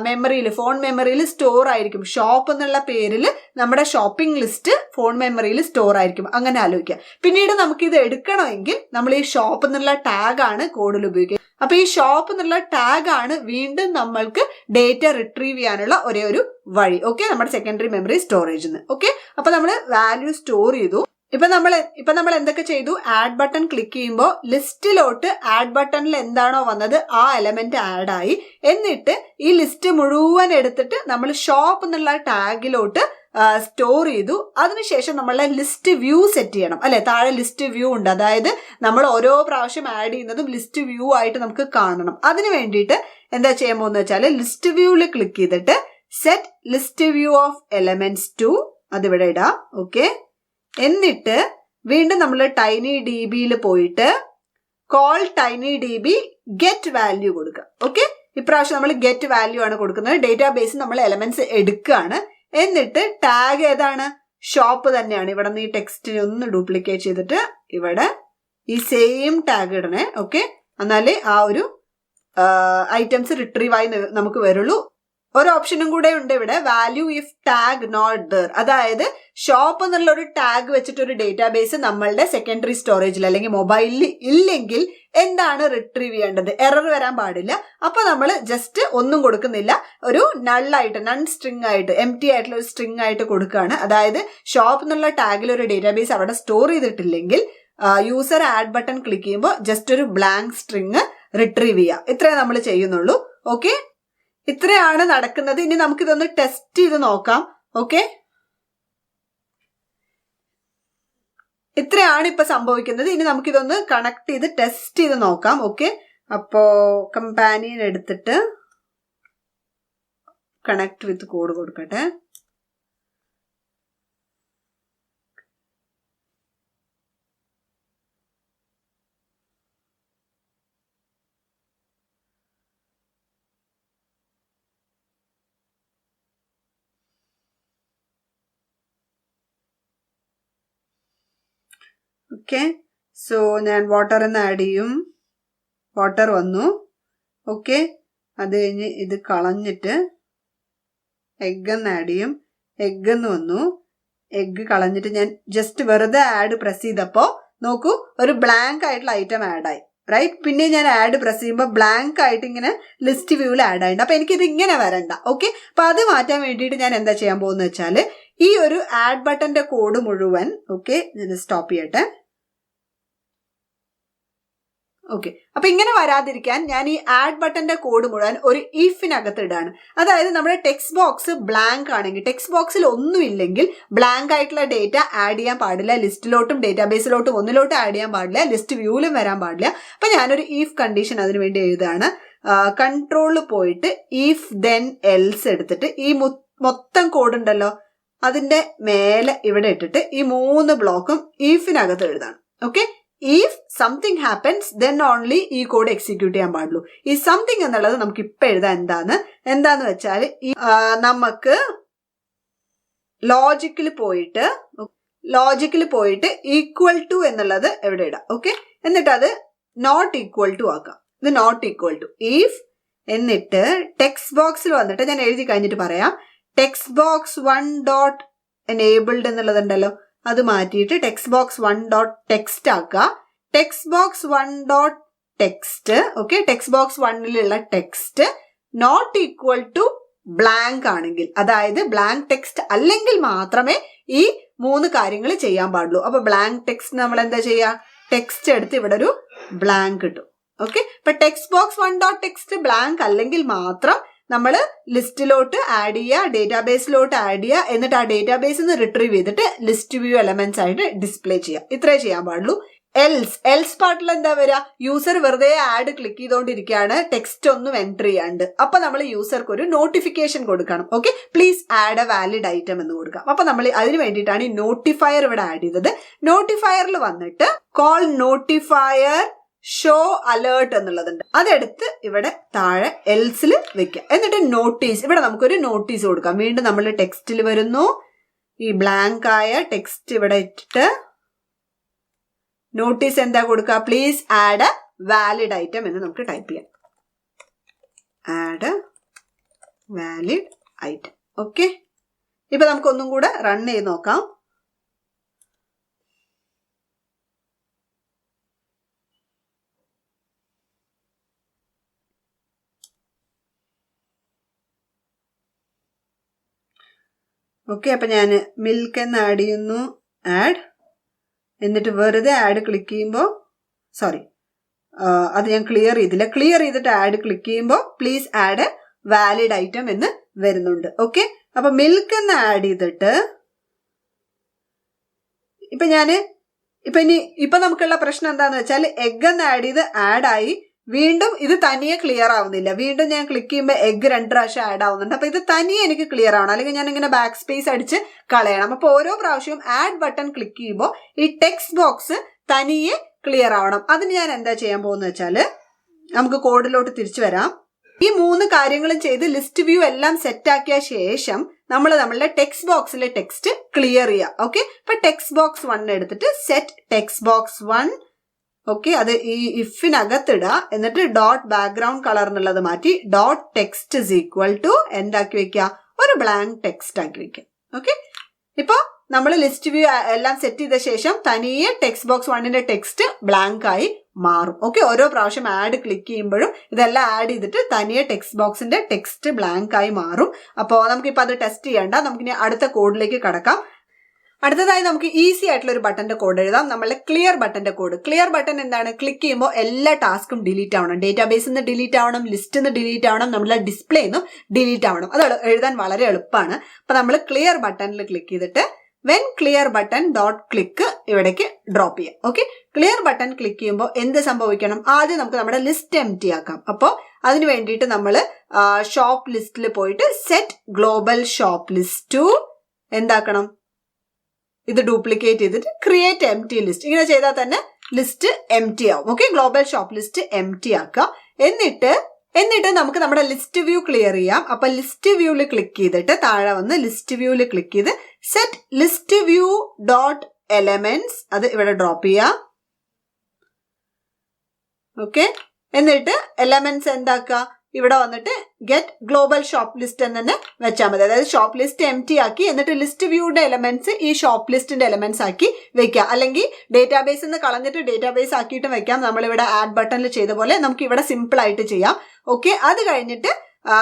മെമ്മറിയിൽ ഫോൺ മെമ്മറിയിൽ സ്റ്റോർ ആയിരിക്കും. ഷോപ്പ് എന്നുള്ള പേരിൽ നമ്മുടെ ഷോപ്പിംഗ് ലിസ്റ്റ് ഫോൺ മെമ്മറിയിൽ സ്റ്റോർ ആയിരിക്കും. അങ്ങനെ ആലോചിക്കുക. പിന്നീട് നമുക്ക് ഇത് എടുക്കണമെങ്കിൽ നമ്മൾ ഈ ഷോപ്പ് എന്നുള്ള ടാഗ് ആണ് കോഡിൽ ഉപയോഗിക്കുക. അപ്പൊ ഈ ഷോപ്പ് എന്നുള്ള ടാഗ് ആണ് വീണ്ടും നമ്മൾക്ക് ഡേറ്റ റിട്രീവ് ചെയ്യാനുള്ള ഒരേ ഒരു വഴി. ഓക്കെ, നമ്മുടെ സെക്കൻഡറി മെമ്മറി സ്റ്റോറേജിൽ നിന്ന്. ഓക്കെ, അപ്പൊ നമ്മൾ വാല്യൂ സ്റ്റോർ ചെയ്തു. ഇപ്പൊ നമ്മൾ എന്തൊക്കെ ചെയ്തു? ആഡ് ബട്ടൺ ക്ലിക്ക് ചെയ്യുമ്പോൾ ലിസ്റ്റിലോട്ട് ആഡ് ബട്ടണിൽ എന്താണോ വന്നത് ആ എലമെന്റ് ആഡ് ആയി. എന്നിട്ട് ഈ ലിസ്റ്റ് മുഴുവൻ എടുത്തിട്ട് നമ്മൾ ഷോപ്പ് എന്നുള്ള ടാഗിലോട്ട് സ്റ്റോർ ചെയ്തു. അതിനുശേഷം നമ്മളെ ലിസ്റ്റ് വ്യൂ സെറ്റ് ചെയ്യണം അല്ലെ. താഴെ ലിസ്റ്റ് വ്യൂ ഉണ്ട്. അതായത് നമ്മൾ ഓരോ പ്രാവശ്യം ആഡ് ചെയ്യുന്നതും ലിസ്റ്റ് വ്യൂ ആയിട്ട് നമുക്ക് കാണണം. അതിന് വേണ്ടിയിട്ട് എന്താ ചെയ്യാൻ പോകുന്നത് വെച്ചാൽ ലിസ്റ്റ് വ്യൂവിൽ ക്ലിക്ക് ചെയ്തിട്ട് set list view of elements to അതിവിടെ ഇടാം. ഓക്കെ, എന്നിട്ട് വീണ്ടും നമ്മൾ TinyDBയിൽ പോയിട്ട് കോൾ TinyDB ഗെറ്റ് വാല്യൂ കൊടുക്കുക. ഓക്കെ, ഇപ്രാവശ്യം നമ്മൾ ഗെറ്റ് വാല്യൂ ആണ് കൊടുക്കുന്നത്. ഡേറ്റാബേസിൽ നമ്മൾ എലമെന്റ്സ് എടുക്കുകയാണ്. എന്നിട്ട് ടാഗ് ഏതാണ്? ഷോപ്പ് തന്നെയാണ്. ഇവിടെ നിന്ന് ഈ ടെക്സ്റ്റിനെ ഒന്ന് ഡ്യൂപ്ലിക്കേറ്റ് ചെയ്തിട്ട് ഇവിടെ ഈ സെയിം ടാഗ് ഇടണേ. ഓക്കെ, എന്നാലേ ആ ഒരു ഐറ്റംസ് റിട്രീവ് ആയി നമുക്ക് വരുള്ളൂ. ഒരു ഓപ്ഷനും കൂടെ ഉണ്ട് ഇവിടെ, value if tag not there. അതായത് ഷോപ്പ് എന്നുള്ള ഒരു ടാഗ് വെച്ചിട്ട് ഒരു ഡേറ്റാബേസ് നമ്മളുടെ സെക്കൻഡറി സ്റ്റോറേജിൽ അല്ലെങ്കിൽ മൊബൈലിൽ ഇല്ലെങ്കിൽ എന്താണ് റിട്രീവ് ചെയ്യേണ്ടത്? എറർ വരാൻ പാടില്ല. അപ്പൊ നമ്മൾ ജസ്റ്റ് ഒന്നും കൊടുക്കുന്നില്ല, ഒരു നള്ളായിട്ട് നൺ സ്ട്രിങ് ആയിട്ട് എംപ്റ്റി ആയിട്ടുള്ള ഒരു സ്ട്രിങ് ആയിട്ട് കൊടുക്കുകയാണ്. അതായത് ഷോപ്പ് എന്നുള്ള ടാഗിൽ ഒരു ഡേറ്റാബേസ് അവിടെ സ്റ്റോർ ചെയ്തിട്ടില്ലെങ്കിൽ യൂസർ ആഡ് ബട്ടൺ ക്ലിക്ക് ചെയ്യുമ്പോൾ ജസ്റ്റ് ഒരു ബ്ലാങ്ക് സ്ട്രിങ് റിട്രീവ് ചെയ്യുക. ഇത്രേ നമ്മൾ ചെയ്യുന്നുള്ളൂ. ഓക്കെ, ഇത്രയാണ് നടക്കുന്നത്. ഇനി നമുക്കിതൊന്ന് ടെസ്റ്റ് ചെയ്ത് നോക്കാം. ഓക്കെ, ഇത്രയാണ് ഇപ്പൊ സംഭവിക്കുന്നത്. ഇനി നമുക്കിതൊന്ന് കണക്ട് ചെയ്ത് ടെസ്റ്റ് ചെയ്ത് നോക്കാം. ഓക്കെ, അപ്പോ കമ്പാനിയൻ എടുത്തിട്ട് കണക്ട് വിത്ത് കോഡ് കൊടുക്കട്ടെ. ഓക്കെ, സോ ഞാൻ വാട്ടർ എന്ന് ആഡ് ചെയ്യും. വാട്ടർ വന്നു. ഓക്കെ, അത് കഴിഞ്ഞ് ഇത് കളഞ്ഞിട്ട് എഗ് എന്ന് ആഡ് ചെയ്യും. എഗ് എന്ന് വന്നു. എഗ് കളഞ്ഞിട്ട് ഞാൻ ജസ്റ്റ് വെറുതെ ആഡ് പ്രസ് ചെയ്തപ്പോൾ നോക്കൂ, ഒരു ബ്ലാങ്ക് ആയിട്ടുള്ള ഐറ്റം ആഡ് ആയി. റൈറ്റ്, പിന്നെ ഞാൻ ആഡ് പ്രസ് ചെയ്യുമ്പോൾ ബ്ലാങ്ക് ആയിട്ട് ഇങ്ങനെ ലിസ്റ്റ് വ്യൂവിൽ ആഡ് ആയിട്ടുണ്ട്. അപ്പൊ എനിക്കിത് ഇങ്ങനെ വരണ്ട. ഓക്കെ, അപ്പൊ അത് മാറ്റാൻ വേണ്ടിയിട്ട് ഞാൻ എന്താ ചെയ്യാൻ പോകുന്നത് വെച്ചാൽ ഈ ഒരു ആഡ് ബട്ടന്റെ കോഡ് മുഴുവൻ ഓക്കെ ഞാൻ സ്റ്റോപ്പ് ചെയ്യട്ടെ. ഓക്കെ, അപ്പൊ ഇങ്ങനെ വരാതിരിക്കാൻ ഞാൻ ഈ ആഡ് ബട്ടന്റെ കോഡ് മുഴുവൻ ഒരു ഇഫിനകത്ത് ഇടാണ്. അതായത് നമ്മുടെ ടെക്സ്റ്റ് ബോക്സ് ബ്ലാങ്ക് ആണെങ്കിൽ, ടെക്സ്റ്റ് ബോക്സിൽ ഒന്നുമില്ലെങ്കിൽ ബ്ലാങ്ക് ആയിട്ടുള്ള ഡേറ്റ ആഡ് ചെയ്യാൻ പാടില്ല. ലിസ്റ്റിലോട്ടും ഡേറ്റാബേസിലോട്ടും ഒന്നിലോട്ടും ആഡ് ചെയ്യാൻ പാടില്ല, ലിസ്റ്റ് വ്യൂവിലും വരാൻ പാടില്ല. അപ്പൊ ഞാനൊരു ഇഫ് കണ്ടീഷൻ അതിനു വേണ്ടി എഴുതാണ്. കൺട്രോളിൽ പോയിട്ട് ഇഫ് ദെൻ എൽസ് എടുത്തിട്ട് ഈ മൊത്തം കോഡ് ഉണ്ടല്ലോ അതിന്റെ മേലെ ഇവിടെ ഇട്ടിട്ട് ഈ 3 ബ്ലോക്കും ഇഫിനകത്ത് എഴുതാണ്. Okay, if something happens then only ഈ കോഡ് എക്സിക്യൂട്ട് ചെയ്യാൻ പാടുള്ളൂ. ഈ സംതിങ് എന്നുള്ളത് നമുക്ക് ഇപ്പൊ എഴുതാൻ എന്താന്ന് വെച്ചാൽ നമുക്ക് ലോജിക്കിൽ പോയിട്ട് ഈക്വൽ ടു എന്നുള്ളത് എവിടെ ഇടാം. ഓക്കെ, എന്നിട്ട് അത് നോട്ട് ഈക്വൽ ടു ആക്കാം. ഇത് നോട്ട് ഈക്വൽ ടു ഇഫ്, എന്നിട്ട് ടെക്സ്റ്റ് ബോക്സിൽ വന്നിട്ട് ഞാൻ എഴുതി കഴിഞ്ഞിട്ട് പറയാം. ടെക്സ്റ്റ് ബോക്സ് 1 ഡോട്ട് എനേബിൾഡ് എന്നുള്ളതുണ്ടല്ലോ, അത് മാറ്റിയിട്ട് ടെക്സ്റ്റ് ബോക്സ് 1 ഡോട്ട് ടെക്സ്റ്റ് ആക്കുക. Text box 1 dot text okay, text box 1ലുള്ള text not equal to blank ആണെങ്കിൽ, അതായത് ബ്ലാങ്ക് ടെക്സ്റ്റ് അല്ലെങ്കിൽ മാത്രമേ ഈ 3 കാര്യങ്ങൾ ചെയ്യാൻ പാടുള്ളൂ. അപ്പൊ ബ്ലാങ്ക് ടെക്സ്റ്റ് നമ്മൾ എന്താ ചെയ്യുക? ടെക്സ്റ്റ് എടുത്ത് ഇവിടെ ഒരു ബ്ലാങ്ക് കിട്ടും. ഓക്കെ, ഇപ്പൊ text box 1 dot text blank അല്ലെങ്കിൽ മാത്രം നമ്മൾ ലിസ്റ്റിലോട്ട് ആഡ് ചെയ്യുക, ഡേറ്റാബേസിലോട്ട് ആഡ് ചെയ്യുക, എന്നിട്ട് ആ ഡേറ്റാബേസിൽ നിന്ന് റിട്രീവ് ചെയ്തിട്ട് ലിസ്റ്റ് വ്യൂ എലമെന്റ്സ് ആയിട്ട് ഡിസ്പ്ലേ ചെയ്യുക. ഇത്രേ ചെയ്യാൻ പാടുള്ളൂ. എൽസ് പാർട്ടിൽ എന്താ വരിക? യൂസർ വെറുതെ ആഡ് ക്ലിക്ക് ചെയ്തുകൊണ്ടിരിക്കുകയാണ്, ടെക്സ്റ്റ് ഒന്നും എൻറ്റർ ചെയ്യാണ്ട്. അപ്പൊ നമ്മൾ യൂസർക്ക് ഒരു നോട്ടിഫിക്കേഷൻ കൊടുക്കണം. Okay, please add A valid item എന്ന് കൊടുക്കാം. അപ്പൊ നമ്മൾ അതിന് വേണ്ടിയിട്ടാണ് ഈ നോട്ടിഫയർ ഇവിടെ ആഡ് ചെയ്തത്. നോട്ടിഫയറിൽ വന്നിട്ട് കോൾ നോട്ടിഫയർ ഷോ അലേർട്ട് എന്നുള്ളതുണ്ട്, അതെടുത്ത് ഇവിടെ താഴെ എൽസിൽ വെക്കാം. എന്നിട്ട് നോട്ടീസ്, ഇവിടെ നമുക്കൊരു നോട്ടീസ് കൊടുക്കാം. വീണ്ടും നമ്മൾ ടെക്സ്റ്റിൽ വരുന്നു, ഈ ബ്ലാങ്ക് ആയ ടെക്സ്റ്റ് ഇവിടെ ഇട്ടിട്ട് നോട്ടീസ് എന്താ കൊടുക്കുക? Please add A valid item എന്ന് നമുക്ക് ടൈപ്പ് ചെയ്യാം. Add valid item. ഓക്കെ, ഇപ്പൊ നമുക്കൊന്നും കൂടെ റൺ ചെയ്ത് നോക്കാം. ഓക്കെ, അപ്പൊ ഞാൻ മിൽക്ക് എന്ന് ആഡ് ചെയ്യുന്നു. ആഡ്, എന്നിട്ട് വെറുതെ ആഡ് ക്ലിക്ക് ചെയ്യുമ്പോൾ അത് ഞാൻ ക്ലിയർ ചെയ്തില്ല. ക്ലിയർ ചെയ്തിട്ട് ആഡ് ക്ലിക്ക് ചെയ്യുമ്പോൾ please add A valid item എന്ന് വരുന്നുണ്ട്. ഓക്കെ, അപ്പൊ മിൽക്ക് എന്ന് ആഡ് ചെയ്തിട്ട് ഇപ്പൊ നമുക്കുള്ള പ്രശ്നം എന്താന്ന് വെച്ചാൽ എഗ് എന്ന് ആഡ് ചെയ്ത് ആഡായി, വീണ്ടും ഇത് തനിയെ ക്ലിയർ ആവുന്നില്ല. വീണ്ടും ഞാൻ ക്ലിക്ക് ചെയ്യുമ്പോൾ എഗ് 2 പ്രാവശ്യം ആഡ് ആവുന്നുണ്ട്. അപ്പൊ ഇത് തനിയെ എനിക്ക് ക്ലിയർ ആവണം, അല്ലെങ്കിൽ ഞാൻ ഇങ്ങനെ ബാക്ക് സ്പേസ് അടിച്ച് കളയണം. അപ്പൊ ഓരോ പ്രാവശ്യവും ആഡ് ബട്ടൺ ക്ലിക്ക് ചെയ്യുമ്പോൾ ഈ ടെക്സ്റ്റ് ബോക്സ് തനിയെ ക്ലിയർ ആവണം. അതിന് ഞാൻ എന്താ ചെയ്യാൻ പോകുന്നത് വെച്ചാല് നമുക്ക് കോഡിലോട്ട് തിരിച്ചു വരാം. ഈ 3 കാര്യങ്ങളും ചെയ്ത് ലിസ്റ്റ് വ്യൂ എല്ലാം സെറ്റ് ആക്കിയ ശേഷം നമ്മൾ നമ്മളുടെ ടെക്സ്റ്റ് ബോക്സിലെ ടെക്സ്റ്റ് ക്ലിയർ ചെയ്യുക. ഓക്കെ, ഇപ്പൊ ടെക്സ്റ്റ് ബോക്സ് 1 എടുത്തിട്ട് സെറ്റ് ടെക്സ്റ്റ് ബോക്സ് 1 ഓക്കെ, അത് ഈ ഇഫിനകത്തിടുക. എന്നിട്ട് ഡോട്ട് ബാക്ക്ഗ്രൗണ്ട് കളർ എന്നുള്ളത് മാറ്റി dot text is equal to എന്താക്കി വെക്കുക, ഒരു ബ്ലാങ്ക് ടെക്സ്റ്റ് ആക്കി വെക്കുക. ഓക്കെ, ഇപ്പൊ നമ്മൾ ലിസ്റ്റ് വ്യൂ എല്ലാം സെറ്റ് ചെയ്ത ശേഷം തനിയെ ടെക്സ്റ്റ് ബോക്സ് 1ന്റെ ടെക്സ്റ്റ് ബ്ലാങ്ക് ആയി മാറും. ഓക്കെ, ഓരോ പ്രാവശ്യം ആഡ് ക്ലിക്ക് ചെയ്യുമ്പോഴും ഇതെല്ലാം ആഡ് ചെയ്തിട്ട് തനിയെ ടെക്സ്റ്റ് ബോക്സിന്റെ ടെക്സ്റ്റ് ബ്ലാങ്ക് ആയി മാറും. അപ്പോൾ നമുക്കിപ്പോൾ അത് ടെസ്റ്റ് ചെയ്യണ്ട, നമുക്കിനി അടുത്ത കോഡിലേക്ക് കടക്കാം. അടുത്തതായി നമുക്ക് ഈസി ആയിട്ടുള്ള ഒരു ബട്ടന്റെ കോഡ് എഴുതാം. നമ്മളെ ക്ലിയർ ബട്ടന്റെ കോഡ്. ക്ലിയർ ബട്ടൺ എന്താണ്? ക്ലിക്ക് ചെയ്യുമ്പോൾ എല്ലാ ടാസ്കും ഡിലീറ്റ് ആവണം. ഡേറ്റാബേസിൽ നിന്ന് ഡിലീറ്റ് ആവണം, ലിസ്റ്റിൽ നിന്ന് ഡിലീറ്റ് ആവണം, നമ്മളെ ഡിസ്പ്ലേ നിന്നും ഡിലീറ്റ് ആവണം. അത് എഴുതാൻ വളരെ എളുപ്പമാണ്. അപ്പൊ നമ്മൾ ക്ലിയർ ബട്ടണിൽ ക്ലിക്ക് ചെയ്തിട്ട് when clear button dot click ഇവിടേക്ക് ഡ്രോപ്പ് ചെയ്യാം. ഓക്കെ, ക്ലിയർ ബട്ടൺ ക്ലിക്ക് ചെയ്യുമ്പോൾ എന്ത് സംഭവിക്കണം? ആദ്യം നമുക്ക് നമ്മുടെ ലിസ്റ്റ് എംപ്റ്റി ആക്കാം. അപ്പോൾ അതിന് വേണ്ടിയിട്ട് നമ്മൾ ഷോപ്പ് ലിസ്റ്റിൽ പോയിട്ട് set global shop list to എന്താക്കണം, ഇത് ഡ്യൂപ്ലിക്കേറ്റ് ചെയ്തിട്ട് ക്രിയേറ്റ് എംപ്റ്റി ലിസ്റ്റ്. ഇങ്ങനെ ചെയ്താൽ തന്നെ ലിസ്റ്റ് എംപ്റ്റി ആവും. Okay, global shop list empty ആക്കുക. എന്നിട്ട് നമുക്ക് നമ്മുടെ ലിസ്റ്റ് വ്യൂ ക്ലിയർ ചെയ്യാം. അപ്പൊ ലിസ്റ്റ് വ്യൂവിൽ ക്ലിക്ക് ചെയ്തിട്ട് താഴെ വന്ന് ലിസ്റ്റ് വ്യൂവിൽ ക്ലിക്ക് ചെയ്ത് set list view dot elements അത് ഇവിടെ ഡ്രോപ്പ് ചെയ്യാം. ഓക്കെ, എന്നിട്ട് എലമെന്റ്സ് എന്താക്കുക, ഇവിടെ വന്നിട്ട് ഗെറ്റ് ഗ്ലോബൽ ഷോപ്പ് ലിസ്റ്റ് എന്ന് തന്നെ വെച്ചാൽ മതി. അതായത് ഷോപ്പ് ലിസ്റ്റ് എംപ്റ്റി ആക്കി എന്നിട്ട് ലിസ്റ്റ് വ്യൂയുടെ എലമെന്റ്സ് ഈ ഷോപ്പ് ലിസ്റ്റിന്റെ എലമെന്റ്സ് ആക്കി വെക്കാം. അല്ലെങ്കിൽ ഡേറ്റാബേസിൽ നിന്ന് കളഞ്ഞിട്ട് ഡേറ്റാബേസ് ആക്കിയിട്ട് വെക്കാം. നമ്മളിവിടെ ആഡ് ബട്ടണിൽ ചെയ്ത പോലെ നമുക്ക് ഇവിടെ സിമ്പിൾ ആയിട്ട് ചെയ്യാം. ഓക്കെ, അത് കഴിഞ്ഞിട്ട്